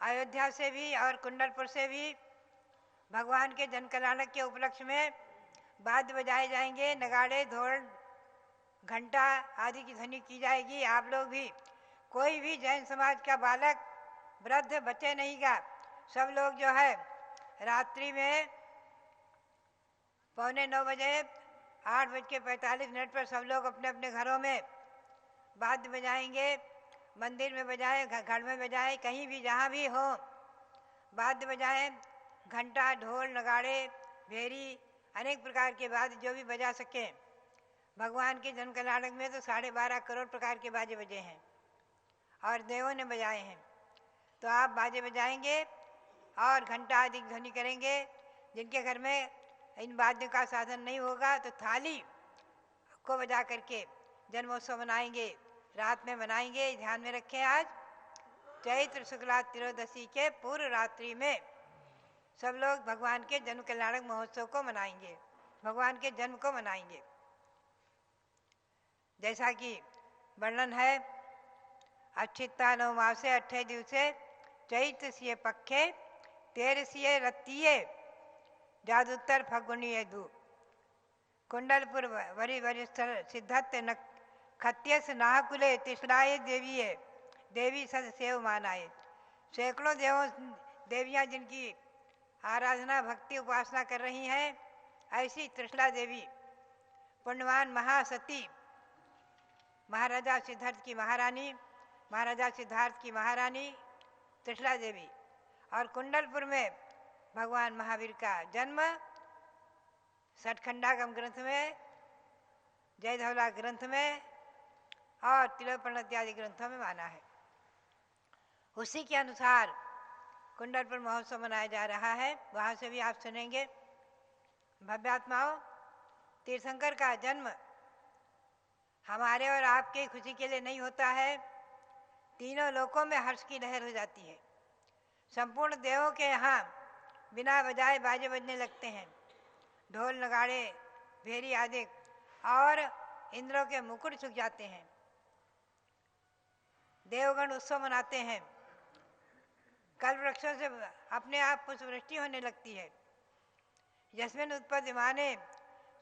अयोध्या से भी और कुंडलपुर से भी भगवान के जन कल्याणक के उपलक्ष्य में वाद्य बजाए जाएंगे, नगाड़े, ढोल, घंटा आदि की ध्वनि की जाएगी। आप लोग भी, कोई भी जैन समाज का बालक, वृद्ध, बच्चे नहीं का, सब लोग जो है रात्रि में 8:45 बजे 8:45 पर सब लोग अपने अपने घरों में वाद्य बजाएंगे। मंदिर में बजाएं, घर में बजाएं, कहीं भी जहाँ भी हो वाद्य बजाएं। घंटा, ढोल, नगाड़े, भेरी, अनेक प्रकार के वाद्य जो भी बजा सकें। भगवान के जन्म कल्याणक में तो 12.5 करोड़ प्रकार के बाजे बजे हैं और देवों ने बजाए हैं। तो आप बाजे बजाएंगे और घंटा आदि ध्वनि करेंगे। जिनके घर में इन वाद्यों का साधन नहीं होगा तो थाली को बजा करके जन्मोत्सव मनाएंगे, रात में मनाएंगे। ध्यान में रखें, आज चैत्र शुक्ला त्रयोदशी के पूर्व रात्रि में सब लोग भगवान के जन्म कल्याणक महोत्सव को मनाएंगे, भगवान के जन्म को मनाएंगे। जैसा कि वर्णन है, अक्षिता 9 मासे 8 दिवसे चैत्रसीय पक्षे तेरसीय रत्तीय जादुत्तर फगुनी यदु कुंडलपुर वरी वरिष्ठ सिद्धत खत्यस नाहकुले तिसराय देवी सदसेव मानाए। सैकड़ों देवियां जिनकी आराधना, भक्ति, उपासना कर रही हैं, ऐसी त्रिशला देवी, पुण्यवान महासती महाराजा सिद्धार्थ की महारानी, महाराजा सिद्धार्थ की महारानी त्रिशला देवी, और कुंडलपुर में भगवान महावीर का जन्म छठखंडागम ग्रंथ में, जय धवला ग्रंथ में और तिलोपर्ण इत्यादि ग्रंथों में माना है। उसी के अनुसार कुंडलपुर महोत्सव मनाया जा रहा है। वहाँ से भी आप सुनेंगे। भव्यात्माओं, तीर्थंकर का जन्म हमारे और आपके खुशी के लिए नहीं होता है, तीनों लोकों में हर्ष की लहर हो जाती है। संपूर्ण देवों के यहाँ बिना बजाए बाजे बजने लगते हैं, ढोल, नगाड़े, भेरी आदि, और इंद्रों के मुकुट झुक जाते हैं। देवगण उत्सव मनाते हैं, कल्प वृक्षों से अपने आप पुष्पवृष्टि होने लगती है। यस्मिन् उत्पद्यमाने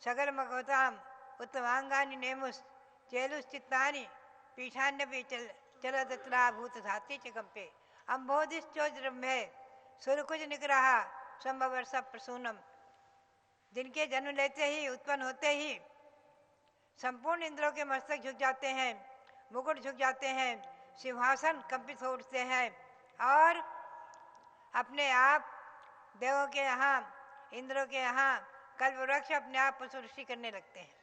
सकल मगोताम उत्तमांगानि नेमुस चेलुश्चित्तानि पीठान्यपि चलदत्रा भूत धाति च कंपे अम्बोधिश्चोज्रम्भे सुरकुज निग्रह संभवर्ष प्रसूनम। जिनके जन्म लेते ही उत्पन्न होते ही संपूर्ण इंद्रों के मस्तक झुक जाते हैं, मुकुट झुक जाते हैं, सिंहासन कंपित हो उठते हैं और अपने आप देवों के यहाँ, इंद्रों के यहाँ कल्प वृक्ष अपने आप पुष्टि करने लगते हैं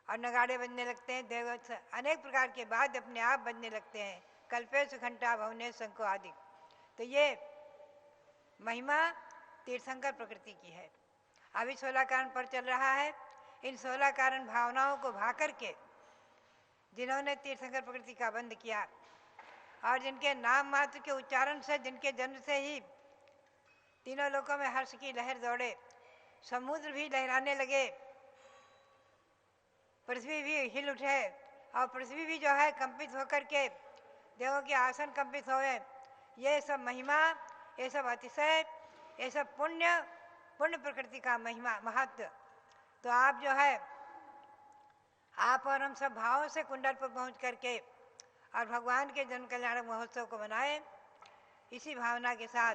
और नगाड़े बजने लगते हैं। देव अनेक प्रकार के वाद्य अपने आप बजने लगते हैं। कल्पेश घंटा भवने शंको आदि। तो ये महिमा तीर्थंकर प्रकृति की है। अभी 16 कारण पर चल रहा है। इन 16 कारण भावनाओं को भा करके जिन्होंने तीर्थंकर प्रकृति का बंध किया और जिनके नाम मात्र के उच्चारण से, जिनके जन्म से ही तीनों लोकों में हर्ष की लहर दौड़े, समुद्र भी लहराने लगे, पृथ्वी भी हिल उठे और पृथ्वी भी जो है कंपित होकर के देवों के आसन कंपित होए। ये सब महिमा, ये सब अतिशय, ये सब पुण्य प्रकृति का महिमा महत्व। तो आप जो है, आप और हम सब भावों से कुंडलपुर पहुंच करके और भगवान के जन्म कल्याण महोत्सव को मनाएं। इसी भावना के साथ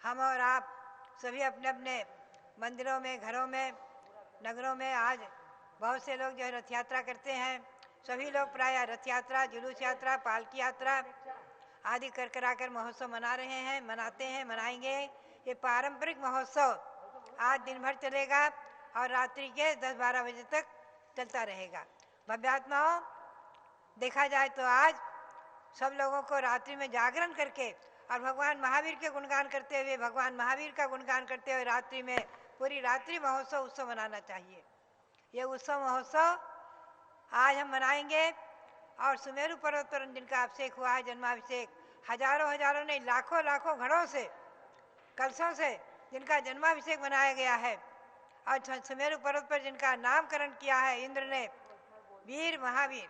हम और आप सभी अपने अपने मंदिरों में, घरों में, नगरों में आज बहुत से लोग जो है रथ यात्रा करते हैं। सभी लोग प्रायः रथ यात्रा, जुलूस यात्रा, पालकी यात्रा आदि कर कराकर महोत्सव मना रहे हैं, मनाते हैं, मनाएंगे। ये पारंपरिक महोत्सव आज दिन भर चलेगा और रात्रि के 10-12 बजे तक चलता रहेगा। भव्यात्माओं, देखा जाए तो आज सब लोगों को रात्रि में जागरण करके और भगवान महावीर के गुणगान करते हुए, भगवान महावीर का गुणगान करते हुए रात्रि में पूरी रात्रि महोत्सव उत्सव मनाना चाहिए। ये उत्सव महोत्सव आज हम मनाएंगे और सुमेरु पर्वत पर जिनका अभिषेक हुआ है, जन्माभिषेक, हजारों नहीं, लाखों घड़ों से, कलशों से जिनका जन्माभिषेक मनाया गया है और सुमेरु पर्वत पर जिनका नामकरण किया है इंद्र ने, वीर महावीर,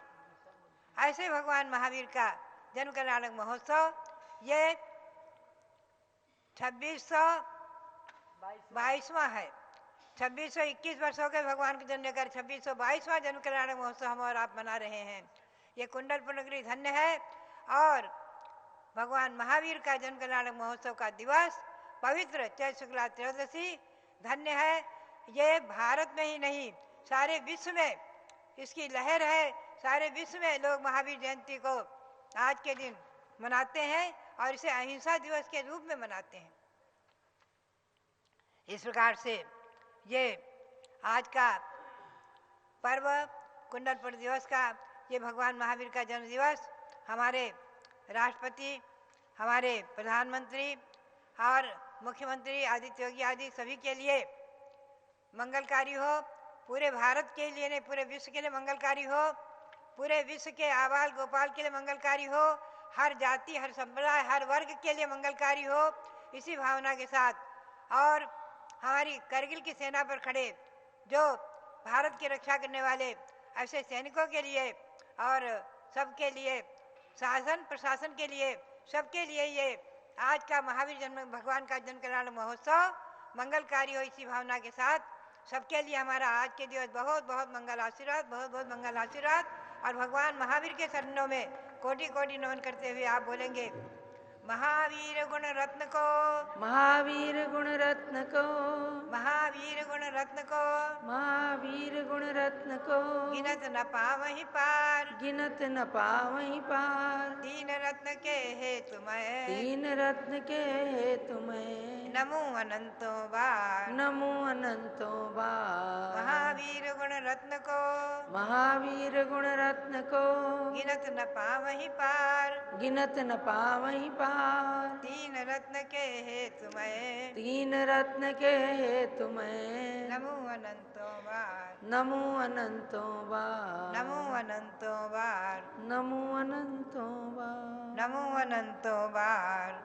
ऐसे भगवान महावीर का जन्म कल्याणक महोत्सव ये 2622वां है। 2621 वर्ष हो गए भगवान के जन्म लेकर, 2622वां जन्म कल्याणक महोत्सव हम और आप मना रहे हैं। ये कुंडलपुर नगरी धन्य है और भगवान महावीर का जन्म कल्याणक महोत्सव का दिवस पवित्र चैत्र शुक्ला त्रयोदशी धन्य है। ये भारत में ही नहीं, सारे विश्व में इसकी लहर है। सारे विश्व में लोग महावीर जयंती को आज के दिन मनाते हैं और इसे अहिंसा दिवस के रूप में मनाते हैं। इस प्रकार से ये आज का पर्व कुंडलपुर दिवस का, ये भगवान महावीर का जन्म दिवस हमारे राष्ट्रपति, हमारे प्रधानमंत्री और मुख्यमंत्री आदित्य योगी आदि सभी के लिए मंगलकारी हो। पूरे भारत के लिए नहीं, पूरे विश्व के लिए मंगलकारी हो। पूरे विश्व के आबाल गोपाल के लिए मंगलकारी हो। हर जाति, हर संप्रदाय, हर वर्ग के लिए मंगलकारी हो। इसी भावना के साथ और हमारी करगिल की सेना पर खड़े जो भारत की रक्षा करने वाले ऐसे सैनिकों के लिए और सबके लिए, शासन प्रशासन के लिए, सबके लिए ये आज का महावीर जन्म भगवान का जन्म कल्याण महोत्सव मंगलकारी हो। इसी भावना के साथ सबके लिए हमारा आज के दिवस बहुत बहुत मंगल आशीर्वाद, बहुत बहुत मंगल आशीर्वाद। और भगवान महावीर के चरणों में कोटि कोटि नमन करते हुए आप बोलेंगे, महावीर गुण रत्न को, महावीर गुण रत्न को, महावीर गुण रत्न को, महावीर गुण रत्न को, गिनत न पावहीं पार, गिनत न पावहीं पार। तीन रत्न के हेतु मैं, तीन रत्न के हेतु मैं, नमो अनंतो बार, नमो अनंतो बार। महावीर गुण रत्न को, महावीर गुण रत्न को, गिनत न पावहीं पार, गिनत न पावहीं पार। तीन रत्न के हेतु मैं, तीन रत्न के हेतु मैं, नमो अनंतो बार, नमो अनंतो बार, नमो अनंतो बार, नमो अनंतो बार, नमो अनंतो बार,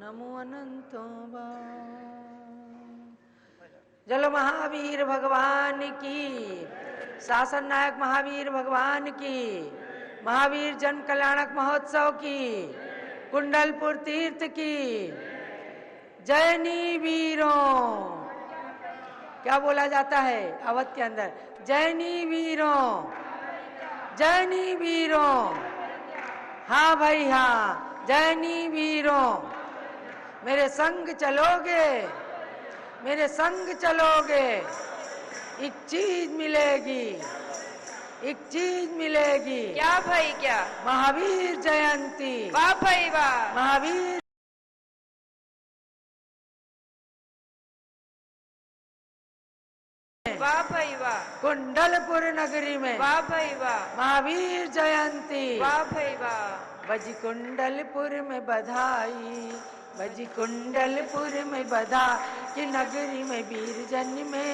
नमो अनंतो बार। जल महावीर भगवान की, शासन नायक महावीर भगवान की, महावीर जन्म कल्याणक महोत्सव की, कुंडलपुर तीर्थ की, जय नी वीरों। क्या बोला जाता है अवध के अंदर? जैनी वीरों, जैनी वीरों, हाँ भाई हाँ, जैनी वीरों, मेरे संग चलोगे, मेरे संग चलोगे, एक चीज मिलेगी, एक चीज मिलेगी। क्या भाई क्या? महावीर जयंती, वाह भाई वाह, महावीर वाह भाई वाह, कुंडलपुर नगरी में वाह भाई वाह, महावीर जयंती, वाह भाई वाह। बजी कुंडलपुर में बधाई, बजी कुंडलपुर में बधाई, कि नगरी में वीर जन्मे,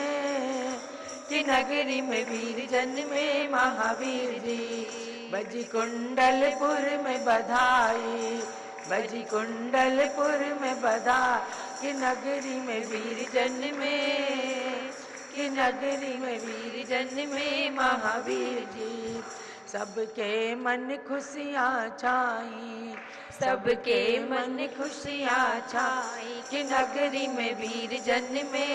कि नगरी में वीर जन्मे महावीर जी। बजी कुंडलपुर में बधाई, बजी कुंडलपुर में बधाई, कि नगरी में वीर जन्मे, कि नगरी में वीर जन्मे महावीर जी। सबके मन खुशियाँ छाई, सबके मन खुशियाँ छाई, कि नगरी में वीर जन्मे,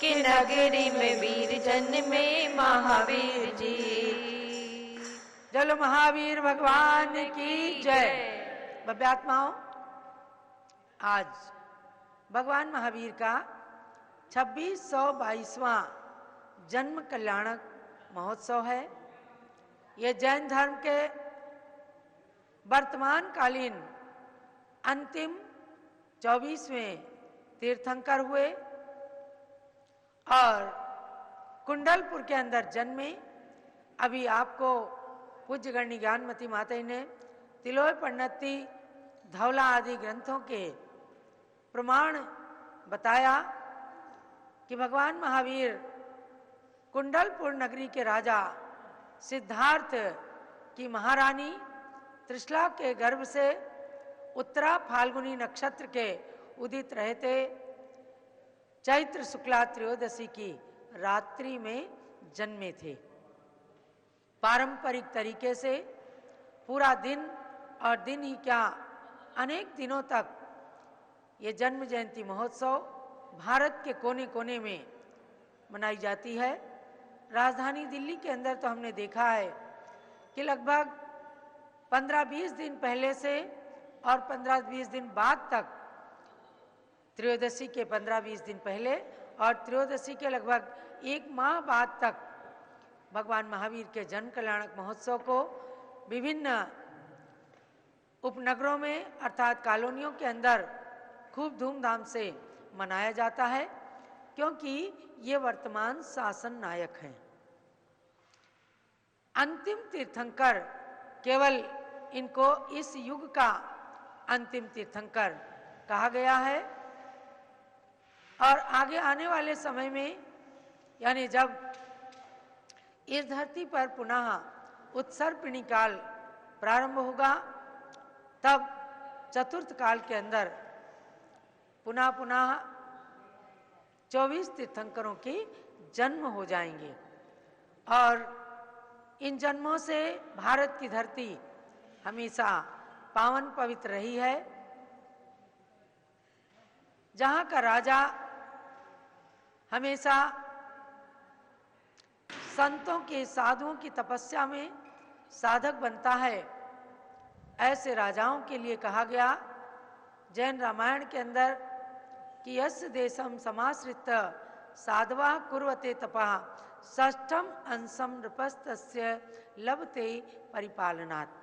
कि नगरी में वीर जन्मे महावीर जी। चलो महावीर भगवान की जय। भव्यात्माओं, आज भगवान महावीर का 2622वां जन्म कल्याणक महोत्सव है। ये जैन धर्म के वर्तमान कालीन अंतिम 24वें तीर्थंकर हुए और कुंडलपुर के अंदर जन्मे। अभी आपको पूज्य गणनी ज्ञानमती माता ने तिलोय पन्नती धवला आदि ग्रंथों के प्रमाण बताया कि भगवान महावीर कुंडलपुर नगरी के राजा सिद्धार्थ की महारानी त्रिशला के गर्भ से उत्तरा फाल्गुनी नक्षत्र के उदित रहते चैत्र शुक्ला त्रयोदशी की रात्रि में जन्मे थे। पारंपरिक तरीके से पूरा दिन और दिन ही क्या अनेक दिनों तक ये जन्म जयंती महोत्सव भारत के कोने कोने में मनाई जाती है। राजधानी दिल्ली के अंदर तो हमने देखा है कि लगभग 15-20 दिन पहले से और 15-20 दिन बाद तक, त्रयोदशी के 15-20 दिन पहले और त्रयोदशी के लगभग 1 माह बाद तक भगवान महावीर के जन्म कल्याणक महोत्सव को विभिन्न उपनगरों में अर्थात कॉलोनियों के अंदर खूब धूमधाम से मनाया जाता है, क्योंकि ये वर्तमान शासन नायक हैं। अंतिम तीर्थंकर, केवल इनको इस युग का अंतिम तीर्थंकर कहा गया है और आगे आने वाले समय में, यानी जब इस धरती पर पुनः उत्सर्पिणी काल प्रारंभ होगा, तब चतुर्थ काल के अंदर पुनः 24 तीर्थंकरों के जन्म हो जाएंगे और इन जन्मों से भारत की धरती हमेशा पावन पवित्र रही है। जहाँ का राजा हमेशा संतों के, साधुओं की तपस्या में साधक बनता है, ऐसे राजाओं के लिए कहा गया जैन रामायण के अंदर कि यस्य देशम समाश्रित साधवा कुर्वते तपः षष्ठम अंशम नृपस्तस्य लभते परिपालनात्।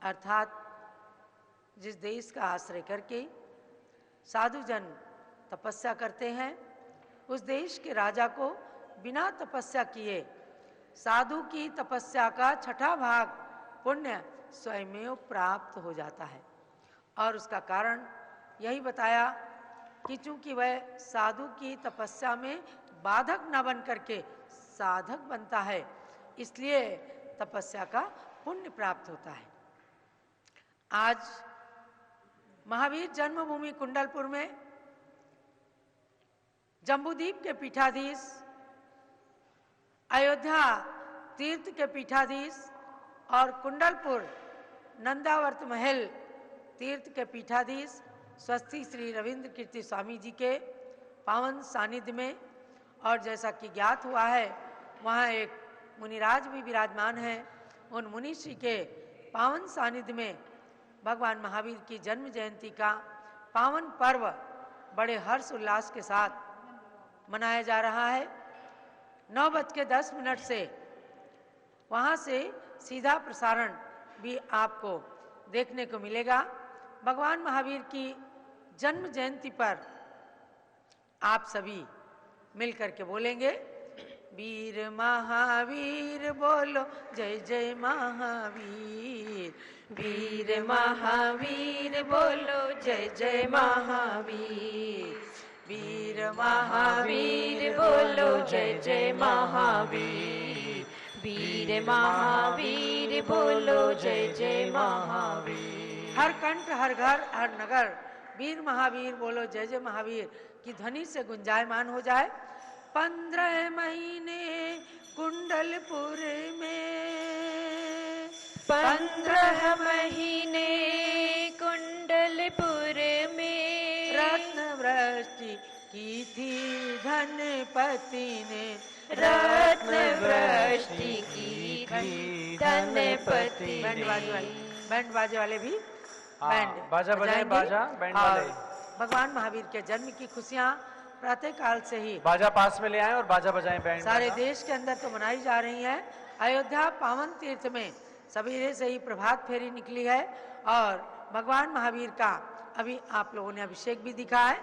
अर्थात जिस देश का आश्रय करके साधुजन तपस्या करते हैं, उस देश के राजा को बिना तपस्या किए साधु की तपस्या का 6ठा भाग पुण्य स्वयं प्राप्त हो जाता है। और उसका कारण यही बताया कि चूंकि वह साधु की तपस्या में बाधक न बन करके साधक बनता है, इसलिए तपस्या का पुण्य प्राप्त होता है। आज महावीर जन्मभूमि कुंडलपुर में जम्बूद्वीप के पीठाधीश, अयोध्या तीर्थ के पीठाधीश और कुंडलपुर नंदावर्त महल तीर्थ के पीठाधीश स्वस्ति श्री रविंद्र कीर्ति स्वामी जी के पावन सानिध्य में और जैसा कि ज्ञात हुआ है वहाँ एक मुनिराज भी विराजमान है। उन मुनिषि के पावन सानिध्य में भगवान महावीर की जन्म जयंती का पावन पर्व बड़े हर्ष उल्लास के साथ मनाया जा रहा है। 9:10 से वहाँ से सीधा प्रसारण भी आपको देखने को मिलेगा। भगवान महावीर की जन्म जयंती पर आप सभी मिलकर के बोलेंगे, वीर महावीर बोलो जय जय महावीर, वीर महावीर बोलो जय जय महावीर, वीर महावीर बोलो जय जय महावीर, वीर महावीर बोलो जय जय महावीर। हर कंठ हर घर हर नगर वीर महावीर बोलो जय जय महावीर की ध्वनि से गुंजायमान हो जाए। 15 महीने कुंडलपुर में, 15 महीने कुंडलपुर में, रत्न वृष्टि की थी धनपति ने, रत्न वृष्टि की थी धनपति बैंड बाजे वाले, बैंड बाजे वाले भी बैंड बाजा बजाएं, बाजा बैंड वाले। भगवान महावीर के जन्म की खुशियाँ प्रातः काल से ही बाजा पास में ले आएं और बाजा बजाएं, बैंड सारे बाजा। देश के अंदर तो मनाई जा रही है। अयोध्या पावन तीर्थ में सवेरे से ही प्रभात फेरी निकली है और भगवान महावीर का अभी आप लोगों ने अभिषेक भी दिखा है।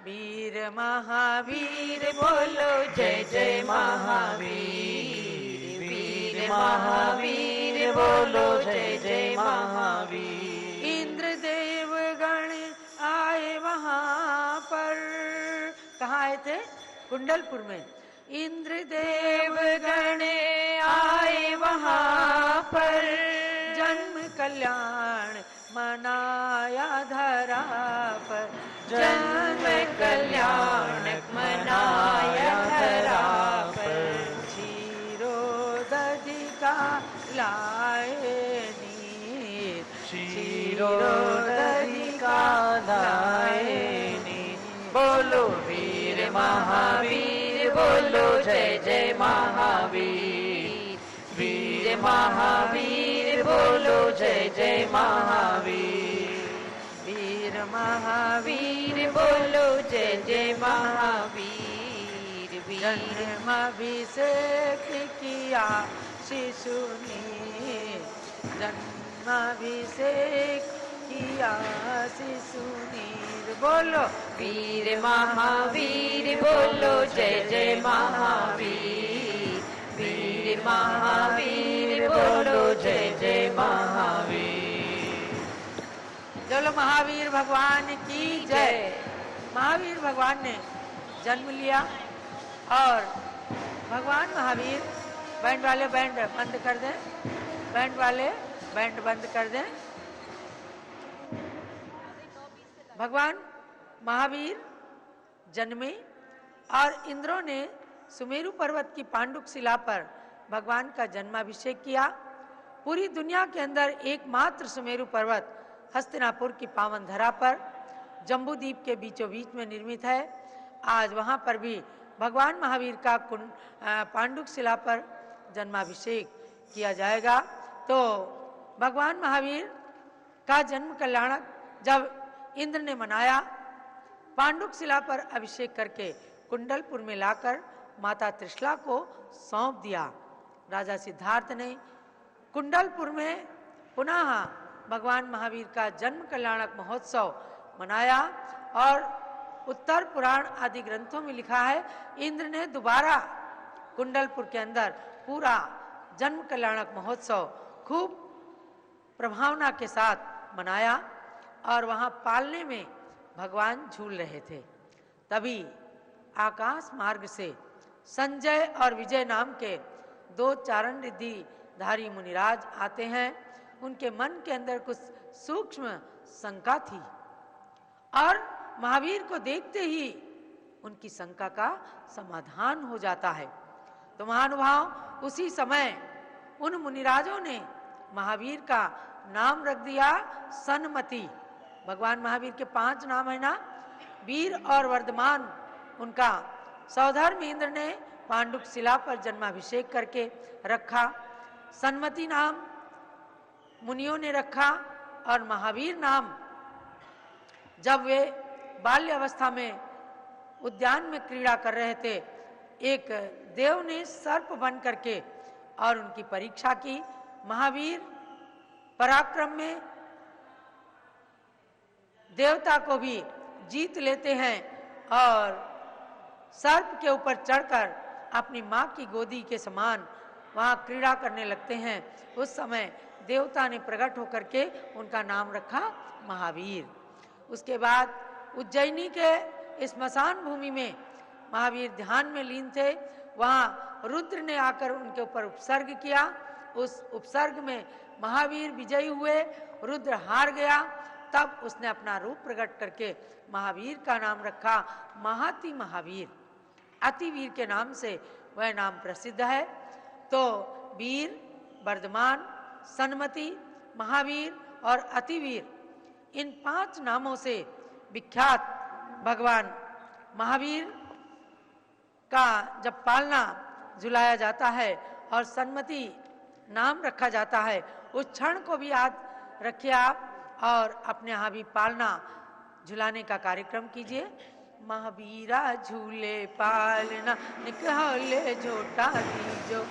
वीर महावीर बोलो जय जय महावीर, वीर महावीर बोलो जय जय महावीर। इंद्रदेव गण आए वहाँ पर, कहाँ आए थे? कुंडलपुर में। इंद्रदेव गण आए वहाँ पर, जन्म कल्याण मनाया धरा पर, जन्म कल्याण मनाया धरा पर। क्षीरो दधि का लाए नीर, क्षीरो दधि का लाए नीर। बोलो वीर महावीर बोलो जय जय महावीर, वीर महावीर बोलो जय जय महावीर, वीर महावीर बोलो जय जय महावीर, जन्माभिषेक किया शिशु ने, जन्माभिषेक किया शिशु ने। बोलो वीर महावीर बोलो जय जय महावीर, वीर महावीर बोलो जय जय महावीर। चलो महावीर भगवान की जय। महावीर भगवान ने जन्म लिया और भगवान महावीर, बैंड वाले बैंड बंद कर दें, बैंड वाले बैंड बंद कर दें। भगवान महावीर जन्मे और इंद्रों ने सुमेरु पर्वत की पांडुक शिला पर भगवान का जन्माभिषेक किया। पूरी दुनिया के अंदर एकमात्र सुमेरु पर्वत हस्तिनापुर की पावन धरा पर जम्बूद्वीप के बीचों बीच में निर्मित है। आज वहां पर भी भगवान महावीर का पांडुक शिला पर जन्माभिषेक किया जाएगा। तो भगवान महावीर का जन्म कल्याणक जब इंद्र ने मनाया, पांडुक शिला पर अभिषेक करके कुंडलपुर में लाकर माता त्रिशला को सौंप दिया। राजा सिद्धार्थ ने कुंडलपुर में पुनः भगवान महावीर का जन्म कल्याणक महोत्सव मनाया और उत्तर पुराण आदि ग्रंथों में लिखा है, इंद्र ने दोबारा कुंडलपुर के अंदर पूरा जन्म कल्याणक महोत्सव खूब प्रभावना के साथ मनाया और वहां पालने में भगवान झूल रहे थे। तभी आकाश मार्ग से संजय और विजय नाम के 2 चारण रिद्धिधारी मुनिराज आते हैं। उनके मन के अंदर कुछ सूक्ष्म शंका थी और महावीर को देखते ही उनकी शंका का समाधान हो जाता है। तो महानुभाव उसी समय उन मुनिराजों ने महावीर का नाम रख दिया सन्मति। भगवान महावीर के 5 नाम है ना, वीर और वर्धमान उनका सौधर्म इंद्र ने पांडुक शिला पर जन्माभिषेक करके रखा। सन्मति नाम मुनियों ने रखा और महावीर नाम जब वे बाल्य अवस्था में उद्यान में क्रीड़ा कर रहे थे, एक देव ने सर्प बन करके और उनकी परीक्षा की। महावीर पराक्रम में देवता को भी जीत लेते हैं और सर्प के ऊपर चढ़कर अपनी माँ की गोदी के समान वहाँ क्रीड़ा करने लगते हैं। उस समय देवता ने प्रकट होकर के उनका नाम रखा महावीर। उसके बाद उज्जैनी के स्मशान भूमि में महावीर ध्यान में लीन थे। वहाँ रुद्र ने आकर उनके ऊपर उपसर्ग किया। उस उपसर्ग में महावीर विजयी हुए, रुद्र हार गया। तब उसने अपना रूप प्रकट करके महावीर का नाम रखा महाति महावीर। अतिवीर के नाम से वह नाम प्रसिद्ध है। तो वीर, वर्धमान, सन्मति, महावीर और अतिवीर, इन 5 नामों से विख्यात भगवान महावीर का जब पालना झुलाया जाता है और सन्मति नाम रखा जाता है, उस क्षण को भी याद रखिए आप और अपने यहाँ भी पालना झुलाने का कार्यक्रम कीजिए। महावीरा झूले पालना निकहले झोटा दीजो,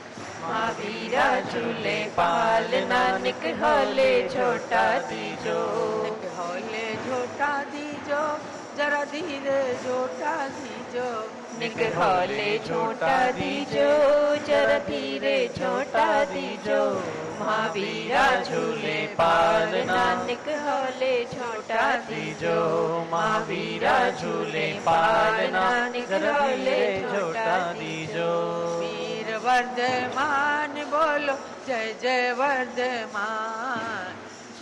महावीरा झूले पालना निकहले झोटा दीजो, निकहले झोटा दीजो, जरा धीरे झोटा दीजो, निकहले झोटा दीजो, जरा धीरे झोटा दीजो। महावीरा झूले पालना निकहले झोटा दीजो, महावीरा झूले पालना निकहले झोटा दीजो। वीर वर्धमान बोलो जय जय वर्धमान,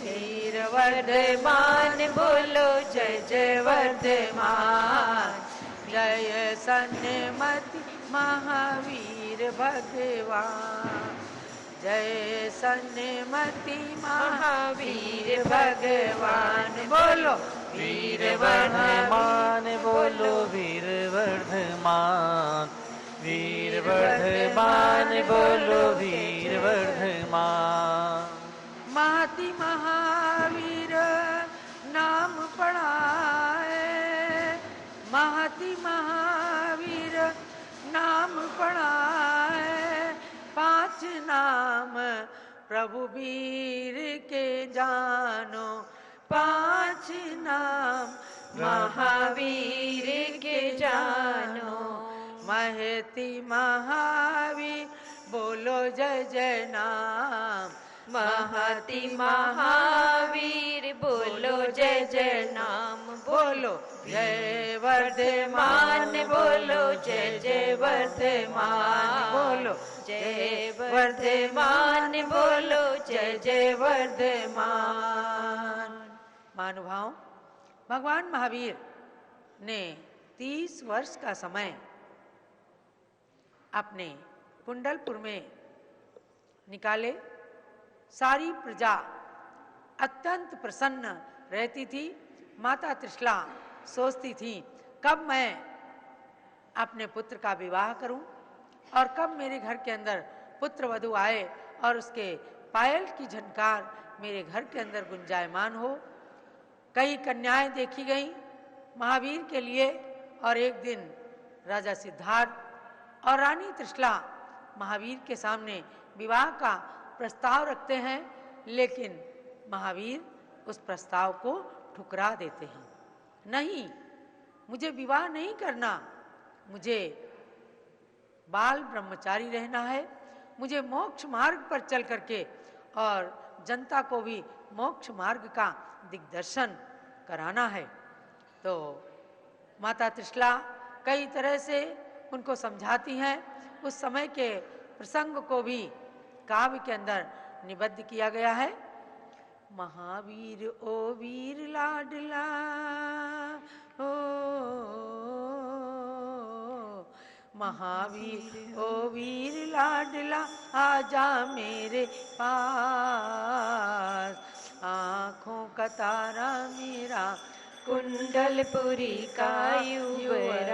वीर वर्धमान बोलो जय जय वर्धमान, जय सन्मति महावीर भगवान, जय सन्मति महावीर भगवान। बोलो वीर वर्धमान, बोलो वीर वर्धमान, वीर वर्धमान, बोलो वीर वर्धमान। महति महावीर नाम पढ़ाए, महति महावीर नाम पढ़ाए, 5 नाम प्रभु वीर के जानो, 5 नाम महावीर के जानो। महति महावीर बोलो जय जय नाम, महति महावीर बोलो जय जय नाम। बोलो जय वर्धमान, बोलो जय जय वर्धमान, बोलो जय वर्धमान, बोलो जय जय वर्धमान। महानुभाव, भगवान महावीर ने 30 वर्ष का समय अपने कुंडलपुर में निकाले। सारी प्रजा अत्यंत प्रसन्न रहती थी। माता त्रिशला सोचती थी कब मैं अपने पुत्र का विवाह करूं और कब मेरे घर के अंदर पुत्र वधू आए और उसके पायल की झनकार मेरे घर के अंदर गुंजायमान हो। कई कन्याएं देखी गई महावीर के लिए और एक दिन राजा सिद्धार्थ और रानी त्रिशला महावीर के सामने विवाह का प्रस्ताव रखते हैं, लेकिन महावीर उस प्रस्ताव को ठुकरा देते हैं। नहीं, मुझे विवाह नहीं करना, मुझे बाल ब्रह्मचारी रहना है, मुझे मोक्ष मार्ग पर चल करके और जनता को भी मोक्ष मार्ग का दिग्दर्शन कराना है। तो माता त्रिशला कई तरह से उनको समझाती हैं। उस समय के प्रसंग को भी काव्य के अंदर निबद्ध किया गया है। महावीर ओ वीर लाडला ओ, महावीर ओ वीर लाडला आजा मेरे पास, आँखों का तारा मेरा कुंडलपुरी का युवराज,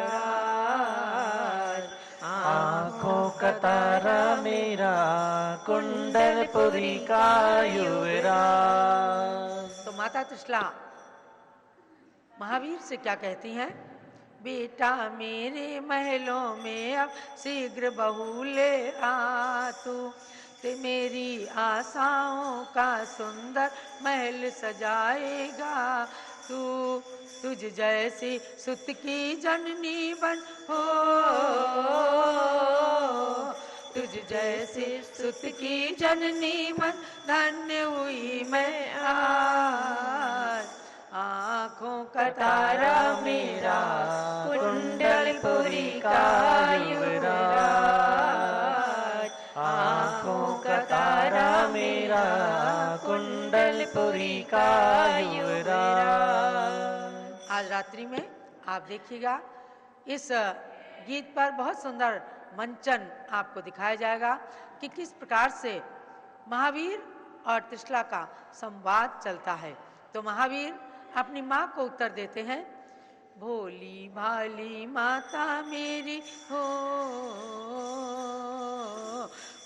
का तारा मेरा कुंडलपुरी का युवराज। तो माता त्रिशला महावीर से क्या कहती हैं? बेटा मेरे महलों में अब शीघ्र बहू ले आ तू, ते मेरी आशाओं का सुंदर महल सजाएगा तू। तुझ जैसी सुत की जननी बन हो, तुझ जैसी सुत की जननी बन धन्य हुई मैं आज। आँखों का तारा मेरा कुंडलपुरी का युवराज। आँखों का तारा मेरा कुंडलपुरी का युवराज। आज रात्रि में आप देखिएगा इस गीत पर बहुत सुंदर मंचन आपको दिखाया जाएगा कि किस प्रकार से महावीर और त्रिशला का संवाद चलता है। तो महावीर अपनी माँ को उत्तर देते हैं, भोली भाली माता मेरी हो,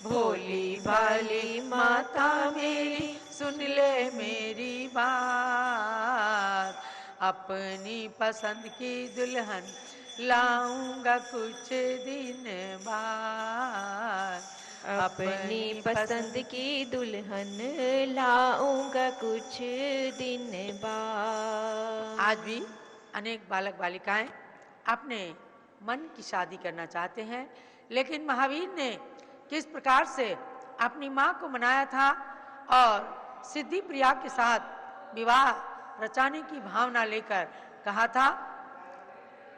भोली भाली माता मेरी सुन ले मेरी बात। अपनी पसंद की दुल्हन लाऊंगा कुछ दिन बाद। अपनी पसंद की दुल्हन लाऊंगा कुछ दिन बाद। आज भी अनेक बालक बालिकाएं अपने मन की शादी करना चाहते हैं, लेकिन महावीर ने किस प्रकार से अपनी माँ को मनाया था और सिद्धि प्रिया के साथ विवाह रचाने की भावना लेकर कहा था,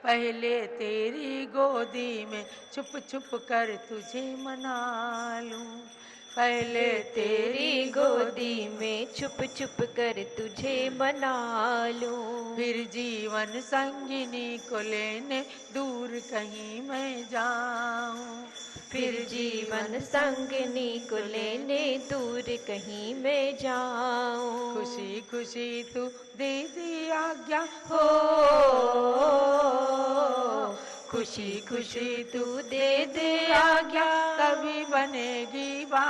पहले तेरी गोदी में छुप छुप कर तुझे मना लूं, पहले तेरी गोदी में छुप छुप कर तुझे मना लूं। फिर जीवन संगिनी को लेने दूर कहीं मैं जाऊं, फिर जीवन संगिनी को लेने दूर कहीं मैं जाऊं। खुशी खुशी तू दे दी आज्ञा हो, खुशी खुशी तू दे दे आज्ञा, तभी बनेगी बात।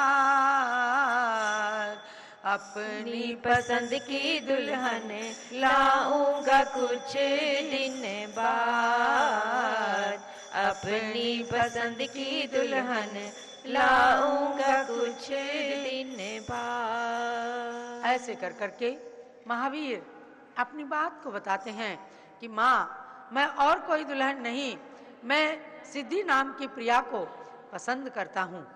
अपनी पसंद की दुल्हन लाऊंगा कुछ दिन बाद। अपनी पसंद की दुल्हन लाऊंगा कुछ दिन बाद। ऐसे कर करके महावीर अपनी बात को बताते हैं कि माँ, मैं और कोई दुल्हन नहीं, मैं सिद्धि नाम की प्रिया को पसंद करता हूँ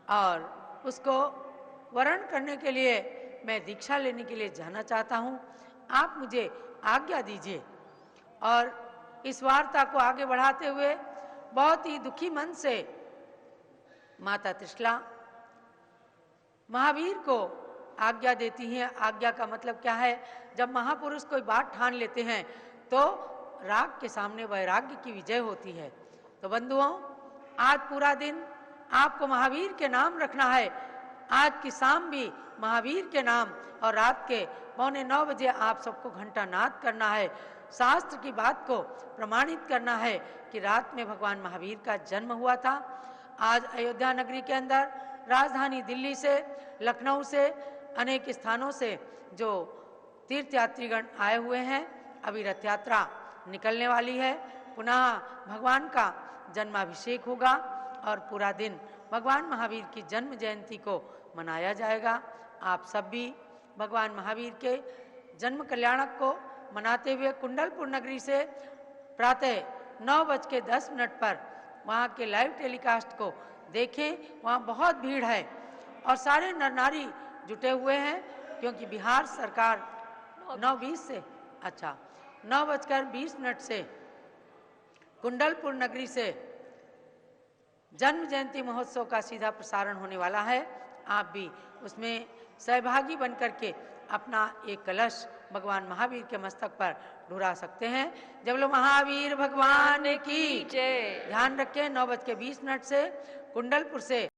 और उसको वरण करने के लिए मैं दीक्षा लेने के लिए जाना चाहता हूँ। आप मुझे आज्ञा दीजिए। और इस वार्ता को आगे बढ़ाते हुए बहुत ही दुखी मन से माता त्रिशला महावीर को आज्ञा देती हैं। आज्ञा का मतलब क्या है? जब महापुरुष कोई बात ठान लेते हैं तो राग के सामने वैराग्य की विजय होती है। तो बंधुओं, आज पूरा दिन आपको महावीर के नाम रखना है। आज की शाम भी महावीर के नाम और रात के 8:45 बजे आप सबको घंटा नाद करना है। शास्त्र की बात को प्रमाणित करना है कि रात में भगवान महावीर का जन्म हुआ था। आज अयोध्या नगरी के अंदर राजधानी दिल्ली से, लखनऊ से, अनेक स्थानों से जो तीर्थयात्रीगण आए हुए हैं, अभी रथ यात्रा निकलने वाली है। पुनः भगवान का जन्माभिषेक होगा और पूरा दिन भगवान महावीर की जन्म जयंती को मनाया जाएगा। आप सब भी भगवान महावीर के जन्म कल्याणक को मनाते हुए कुंडलपुर नगरी से प्रातः 9:10 पर वहाँ के लाइव टेलीकास्ट को देखें। वहाँ बहुत भीड़ है और सारे नर नारी जुटे हुए हैं, क्योंकि बिहार सरकार 9:20 से 9:20 से कुंडलपुर नगरी से जन्म जयंती महोत्सव का सीधा प्रसारण होने वाला है। आप भी उसमें सहभागी बन करके अपना एक कलश भगवान महावीर के मस्तक पर ढुरा सकते हैं। जब लोग महावीर भगवान की जय। ध्यान रखें, 9:20 से कुंडलपुर से